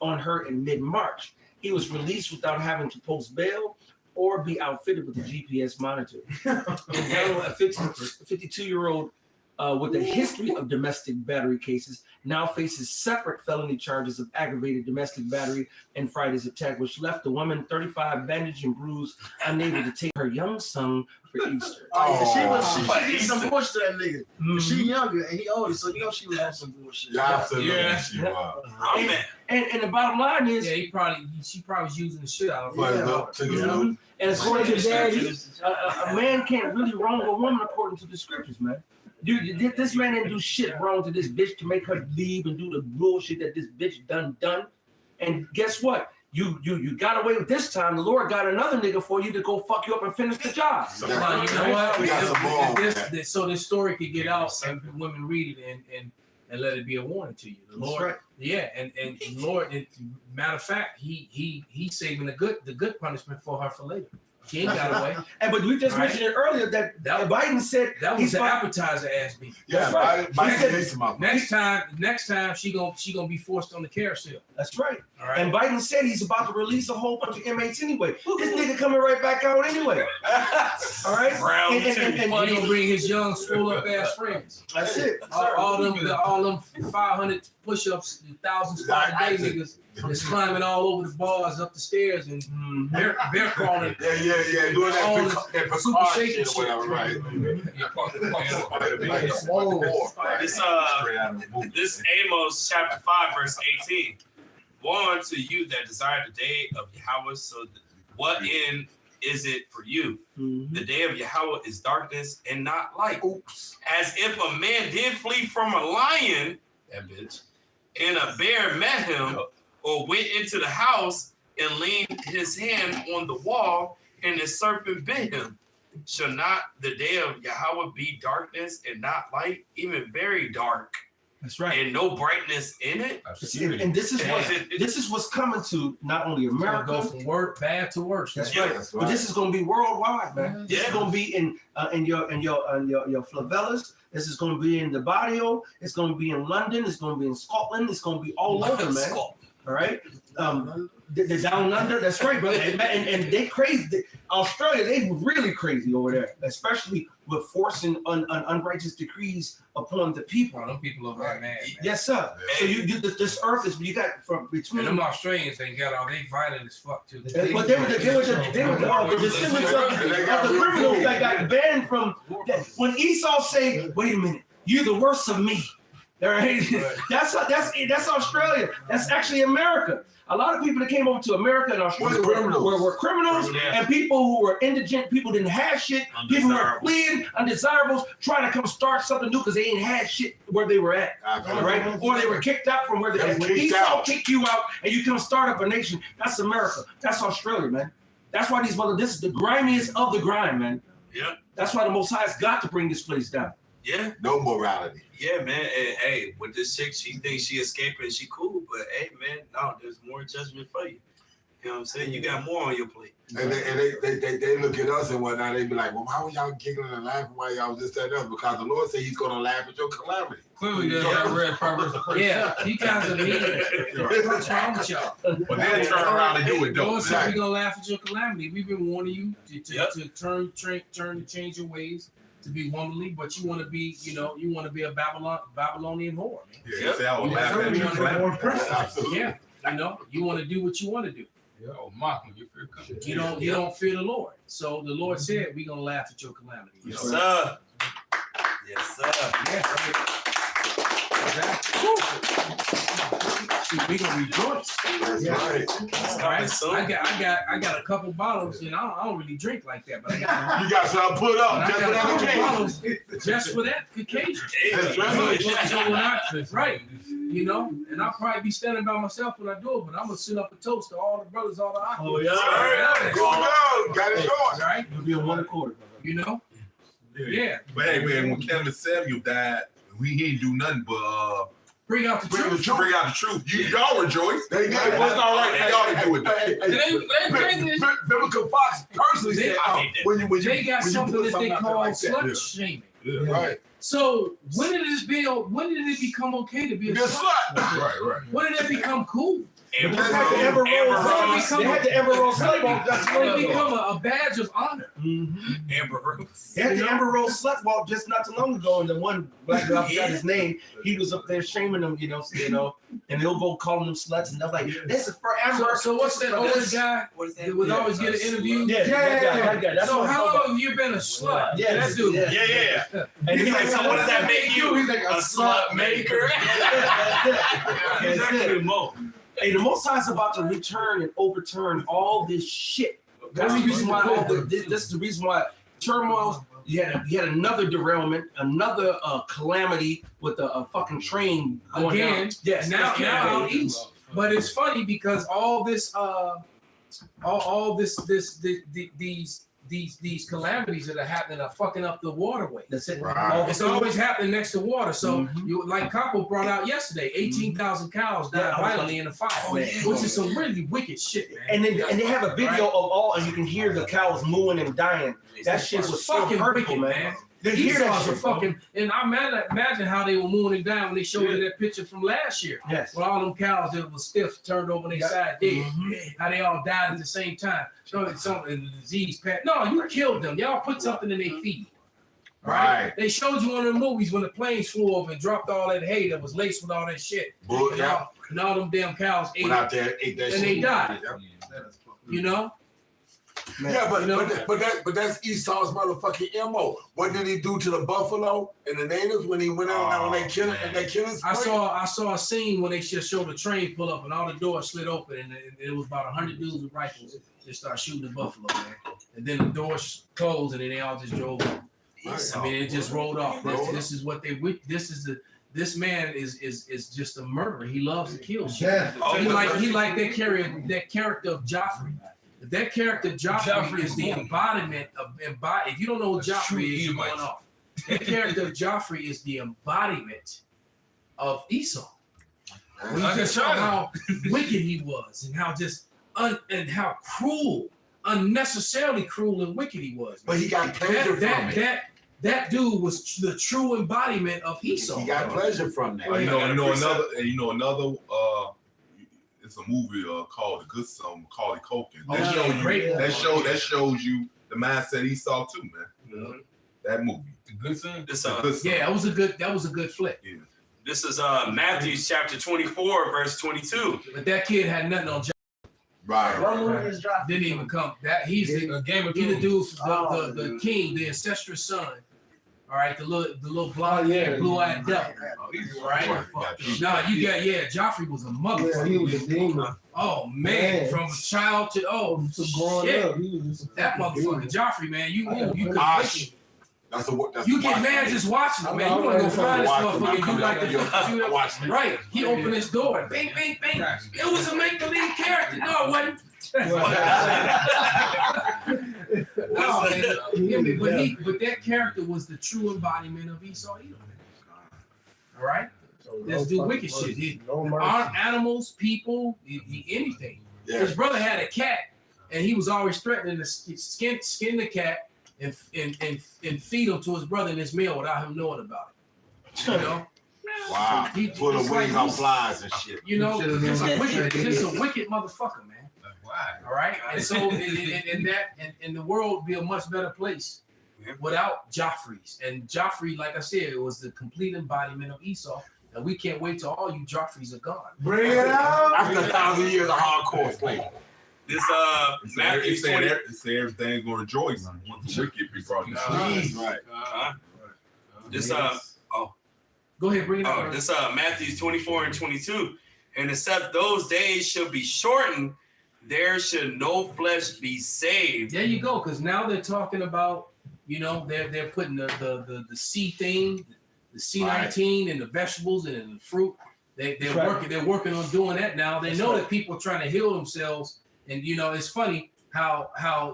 on her in mid-March. He was released without having to post bail or be outfitted with a GPS monitor. McDonald, a 52-year-old with a history of domestic battery cases, now faces separate felony charges of aggravated domestic battery and Friday's attack, which left the woman 35 bandaged and bruised, unable to take her young son for Easter. She did some bullshit to that nigga. Mm-hmm. She younger and he older, so you know she was on some bullshit. Absolutely, she was. And the bottom line is, she probably was using the shit out of her. And according to Daddy, a man can't really wrong a woman according to the scriptures, man. Dude, this man didn't do shit wrong to this bitch to make her leave and do the bullshit that this bitch done. And guess what? You got away with this time. The Lord got another nigga for you to go fuck you up and finish the job. You know what? So this story could get out and women read it and let it be a warning to you. The Lord, right. Yeah, and Lord, matter of fact, he's saving the good punishment for her for later. She ain't got away. But we just mentioned it earlier that Biden said that was the appetizer ass beat. Yeah, right. Biden next time she gonna be forced on the carousel. That's right. All right. And Biden said he's about to release a whole bunch of inmates anyway. This nigga coming right back out anyway. All right. And he gonna bring his young swole up ass friends. That's it. All them 500 push-ups, 1,000 squat a day niggas that's climbing all over the bars, up the stairs, and bear crawling. Yeah, doing that super shit or whatever, right? This Amos chapter 5 verse 18. Woe unto you that desire the day of Yahweh. So what end is it for you? The day of Yahweh is darkness and not light. As if a man did flee from a lion, that bitch, and a bear met him, or went into the house and leaned his hand on the wall, and the serpent bit him. Shall not the day of Yahweh be darkness and not light, even very dark That's right. and no brightness in it. And this is what's coming to not only America. Go from bad to worse. That's right. But this is going to be worldwide, man. This is going to be in your favelas. This is going to be in the barrio. It's going to be in London. It's going to be in Scotland. It's going to be all over, man. All right. They're down under. That's right, brother. And they crazy. Australia, they really crazy over there, especially with forcing unrighteous decrees upon the people. Them people over there, man. Yes, sir. So this earth is you got from between. And them Australians ain't got all. They violent as fuck too. But they were the descendants of the criminals that got banned from. When Esau say, "Wait a minute, you're the worst of me." All right, that's Australia. That's actually America. A lot of people that came over to America and Australia were criminals and people who were indigent, people didn't have shit, people who were fleeing, undesirables, trying to come start something new because they ain't had shit where they were at, right? Or they were kicked out from where they were. Esau kick you out and you come start up a nation. That's America. That's Australia, man. That's why this is the grimiest of the grime, man. Yeah. That's why the Most High's got to bring this place down. Yeah. No morality. Yeah, man. And, hey, with this chick, she thinks she escaping, she cool, but hey, man, no, there's more judgment for you. You know what I'm saying? You got more on your plate. And they look at us and whatnot. They be like, well, why were y'all giggling and laughing while y'all was this, that, and that? Because the Lord said He's going to laugh at your calamity. Clearly, y'all read Proverbs the first. Yeah, you guys are mean. What's wrong with y'all? But then turn around and do it, though. Lord said we're gonna laugh at your calamity. We've been warning you to turn and change your ways, to be womanly, but you want to be, you want to be a Babylonian whore, man. Yeah, say I would laugh at you. Absolutely. Yeah, you want to do what you want to do. Oh, mocking you fear coming. You don't fear the Lord. So the Lord said we're gonna laugh at your calamity. Yes, sir. Yes, sir. We gonna rejoice. That's right. I got a couple bottles, and I don't really drink like that, but I got You got something put up just for that occasion. bottles just for that occasion. That's right. So when right, and I'll probably be standing by myself when I do it, but I'm gonna send up a toast to all the brothers, all the aqua. Oh, yeah. Go on, got it going. Right? It'll be a one accord. Yeah. But hey, man, when Kevin Samuel died, he didn't do nothing but Bring out the truth. bring out the truth. Y'all rejoice. They did. It was all right for y'all to do it. Biblical Fox personally said, when you They got something put that they out there call like that. slut shaming. Right. So when did it become okay to be a slut? Right. When did it become cool? They had the Amber Rose slut walk. It become a badge of honor. Amber Rose. They had the Amber Rose slut walk just not too long ago, and the one black guy, I forgot his name, he was up there shaming them, and they'll go calling them sluts, and they're like, "This is for Amber." So what's that older guy that would always get an interview? Yeah, that guy. That's So what how long have you been a slut? Yeah, that dude. Yeah. And He's like, so what does that make you? He's like A slut maker. Exactly. Hey, the Most High is about to return and overturn all this shit. That's the reason why. This is the reason why turmoil. You had another derailment, another calamity with a fucking train going Again. down. Yes, Now that's out east. But it's funny because all this, these calamities that are happening are fucking up the waterway. That's it. Right. It's always happening next to water. So you, like Capo brought out yesterday, 18,000 cows died violently in a fire, which is some really wicked shit, man. And they have a video of all, and you can hear the cows mooing and dying. That shit was fucking so hurtful, wicked, man. The hear that Esau's shit, are fucking, and I imagine how they were mooing it down when they showed you that picture from last year. Yes. With all them cows that was stiff, turned over their side dead. How they all died at the same time. Something in the disease path. No, you killed them. Y'all put something in their feed. Right? They showed you one of the movies when the planes flew over and dropped all that hay that was laced with all that shit. And all them damn cows ate it. Out there, ate that and shit. they died. But that's Esau's motherfucking MO. What did he do to the buffalo and the natives when he went out when they killed us? I saw a scene when they just showed the train pull up and all the doors slid open and it was about 100 dudes with rifles just start shooting the buffalo, man. And then the doors closed and then they all just drove off. I mean, it just rolled off. This is what this man is just a murderer. He loves to kill shit. He like that character of Joffrey. That character Joffrey is the embodiment of if you don't know who Joffrey is, you're going off. That character Joffrey is the embodiment of Esau. When I you just can saw try. how wicked he was and how just and how cruel, unnecessarily cruel and wicked he was. But he got pleasure from it. That dude was the true embodiment of Esau. He got pleasure from that. You know another. It's a movie called The Good Son, Macaulay Culkin. That shows you the mindset Esau too, man. Mm-hmm. That movie. The Good Son. Yeah, that was a good flick. Yeah. This is Matthew chapter 24, verse 22. But that kid had nothing on Joffrey. Right. Didn't even come. That he's the Game of He the Thrones. dude, the king, the incestuous son. All right, the little blonde hair, blue-eyed devil. Right? Nah, you got Joffrey was a motherfucker. Yeah, he was a demon. Oh man, from a child to growing shit. up, he was just That motherfucker, Joffrey, man, you could Gosh. you get mad just watching it, man. You want to go find this motherfucker and do like the Watch it. right. He opened his door, bang, bang, bang. It was a make-believe character. No, it wasn't. But that character was the true embodiment of Esau Edom. All right, let's do wicked shit. He harm animals, people, anything. Yeah. His brother had a cat, and he was always threatening to skin the cat and feed him to his brother in his meal without him knowing about it. You know. Wow. Put the wings on flies and shit. You know, just a wicked motherfucker, man. All right, and so and the world would be a much better place without Joffreys. And Joffrey, like I said, it was the complete embodiment of Esau. And we can't wait till all you Joffreys are gone. Bring it out. After 1,000 years of hardcore slave. This Matthew 20. It say everything's gonna rejoice once the wicked be brought down. Right. This Go ahead, bring it out. This Matthew 24 and 22. And except those days shall be shortened, there should no flesh be saved. There you go, because now they're talking about, they're putting the C thing, the C19 and the vegetables and the fruit. They're working on doing that now. They know that people are trying to heal themselves. And it's funny how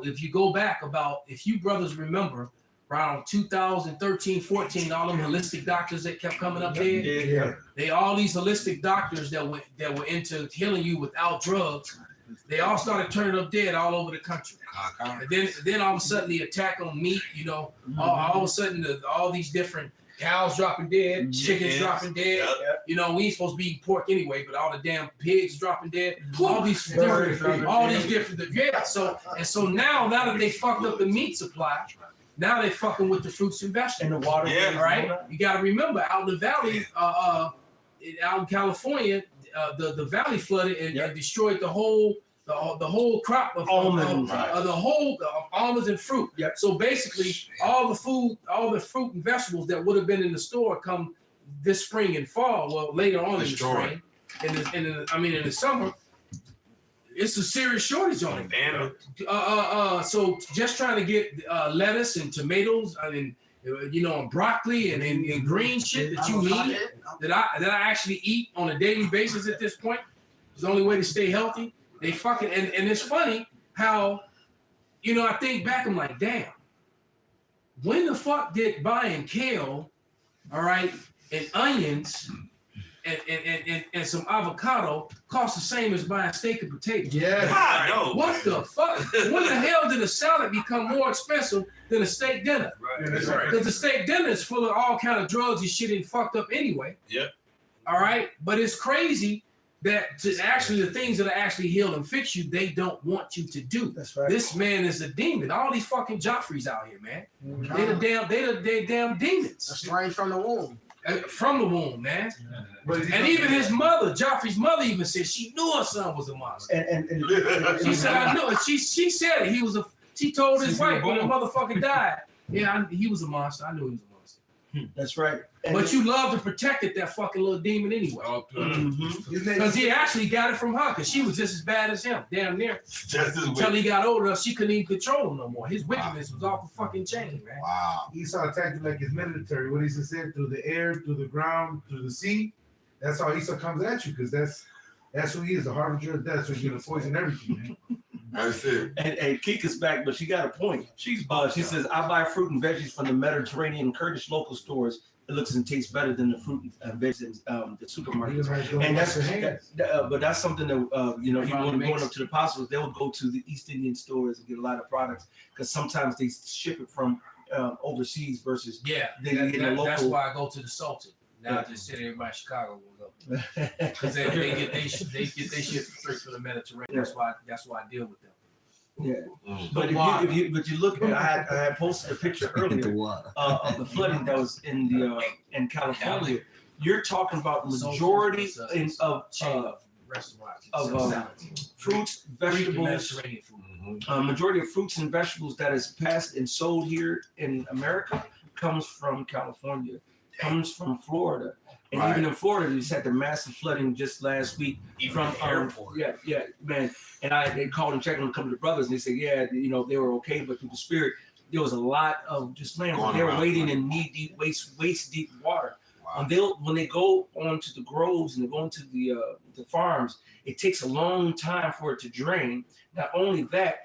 if you go back if you brothers remember around 2013, 14, all them holistic doctors that kept coming up there. They all these holistic doctors that were into healing you without drugs. They all started turning up dead all over the country. And then all of a sudden the attack on meat, all of a sudden all these different cows dropping dead, chickens dropping dead. We ain't supposed to be eating pork anyway, but all the damn pigs dropping dead. All these different. So now that they fucked up the meat supply, now they fucking with the fruits and vegetables. And the water. Yeah. Right? You got to remember, out in the valley, out in California, the valley flooded and destroyed the whole crop of almonds and fruit. Yep. So basically, all the fruit and vegetables that would have been in the store come this spring and fall. Well, later on in the spring, in the summer, it's a serious shortage on it. So just trying to get lettuce and tomatoes, and broccoli and green shit that you need that I actually eat on a daily basis at this point. It's the only way to stay healthy. They fucking and it's funny how, I think back, I'm like, damn, when the fuck did buying kale, all right, and onions and some avocado cost the same as buying steak and potatoes? Yeah. No. What the fuck? When the hell did a salad become more expensive than a steak dinner? Right. Because the steak dinner is full of all kind of drugs and shit and fucked up anyway. Yep. All right, but it's crazy that the things that actually heal and fix you, they don't want you to do. That's right. This man is a demon. All these fucking Joffreys out here, man. They damn demons. That's straight from the womb. From the womb, man. And even his mother, Joffrey's mother, even said she knew her son was a monster. And She said, I knew it. She said it. She told his wife when the motherfucker died. Yeah, he was a monster. I knew he was a monster. That's right. But you love to protect that fucking little demon anyway. Because he actually got it from her, because she was just as bad as him, damn near. Until he got older, she couldn't even control him no more. His wickedness was off the fucking chain, man. Wow. Esau attacked him like his military. What he said, through the air, through the ground, through the sea. That's how Esau comes at you, because that's who he is, the harbinger of death. So he's gonna poison everything, man. That's it. And Kika's back, but she got a point. She says, I buy fruit and veggies from the Mediterranean and Kurdish local stores it looks and tastes better than the fruit and veg in the supermarkets. And but that's something that you know, even when going up to the apostles, they would go to the East Indian stores and get a lot of products because sometimes they ship it from overseas versus that's why I go to the Sultan. Now I just said everybody in Chicago will go because they get they shit straight from the Mediterranean. That's why I deal with them. Yeah, but if you look, I had posted a picture earlier of the flooding that was in California. You're talking about majority of fruits, vegetables. Majority of fruits and vegetables that is passed and sold here in America comes from California, comes from Florida. And even in Florida, they just had the massive flooding just last week from airport. Yeah, man. And they called and checked on a couple of the brothers, and they said, yeah, you know, they were okay, but through the spirit, there was a lot of just they were wading in knee deep, waist deep water. Wow. When they go onto the groves and they go into the farms, it takes a long time for it to drain. Not only that,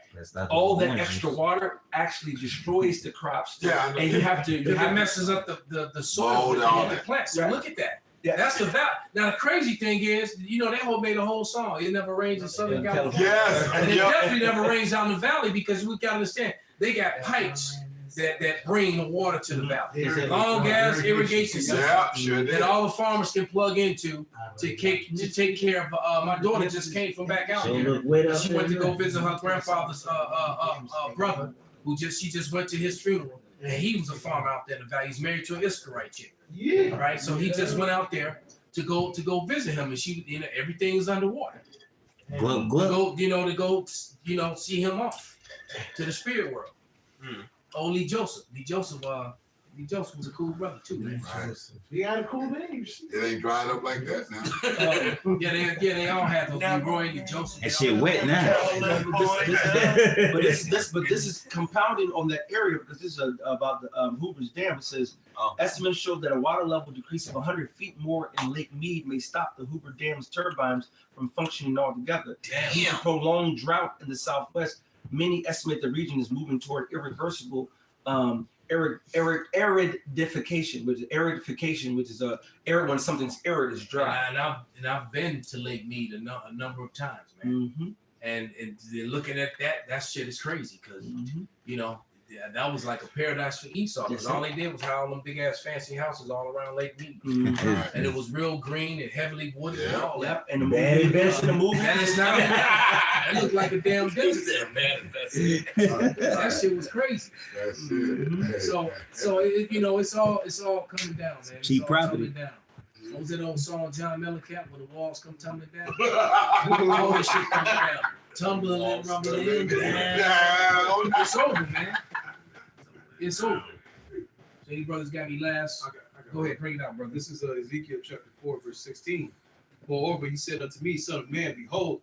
all that extra water actually destroys the crops. Yeah, and you have to. It messes up the soil and the plants. So look at that. Yeah, that's the value. Now the crazy thing is, you know, they made a whole song. It never rains in Southern California. Yes, and it definitely never rains out in the valley because we gotta understand they got pipes that bring the water to the valley. Long gas irrigation system that all the farmers can plug into to take care of. My daughter just came from back out here. She went to go visit her grandfather's brother, she just went to his funeral, and he was a farmer out there in the valley. He's married to an Iscarite chick. Yeah. Right. So he just went out there to go visit him, and she, you know, everything's underwater. To go see him off to the spirit world. Lee Joseph. Lee Joseph was a cool brother too, man. He had a cool name. It ain't dried up like that now. They all have those. Leroy and Joseph. That shit wet now. But this is compounding on that area because this is about the Hoover's Dam. It says estimates show that a water level decrease of 100 feet more in Lake Mead may stop the Hoover Dam's turbines from functioning altogether. Due to prolonged drought in the Southwest, many estimate the region is moving toward irreversible aridification, which is arid when something's arid is dry. And I've been to Lake Mead a number of times, man. Mm-hmm. And looking at that shit is crazy because you know that was like a paradise for Esau because all they did was have all them big ass fancy houses all around Lake Mead, and it was real green and heavily wooded and all that. And the movie, and it's not. It looked like a damn desert. That shit was crazy. That's it. So it's all coming down, man. Cheap property. What was that old song, John Mellencamp, when the walls come tumbling down? All this shit coming down. Tumbling and rumbling down. It's over, man. It's over. So you brothers got any last? Go ahead, bring it out, brother. This is Ezekiel chapter 4, verse 16. Moreover, he said unto me, Son of man, behold,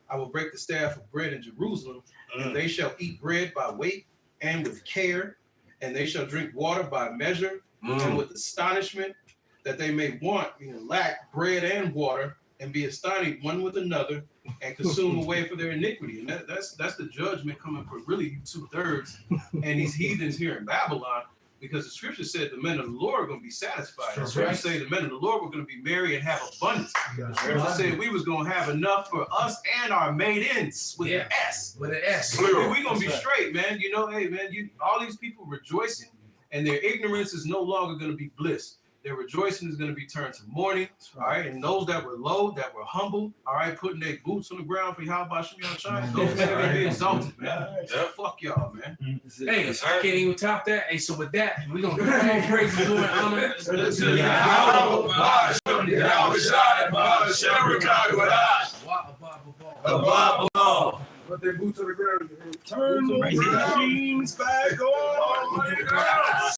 I will break the staff of bread in Jerusalem, and they shall eat bread by weight and with care, and they shall drink water by measure and with astonishment, that they may want, meaning lack, bread and water, and be astonished one with another, and consume away for their iniquity. And that's the judgment coming for really 2/3 and these heathens here in Babylon, because the scripture said the men of the Lord are going to be satisfied. The scripture say the men of the Lord were going to be merry and have abundance. The scripture said we was going to have enough for us and our maidens with an S. With an S. We're going to be straight, man. You know, hey, man, all these people rejoicing, and their ignorance is no longer going to be bliss. Their rejoicing is going to be turned to mourning, all right? And those that were low, that were humble, all right, putting their boots on the ground for Yahweh Shem Yahshua, those men are going to be exalted, man. Fuck y'all, man. Hey, I can't even top that. Hey, so with that, we're going to give all praise and glory and honor to Yahweh. Put their boots on the ground. Turn the machines back on.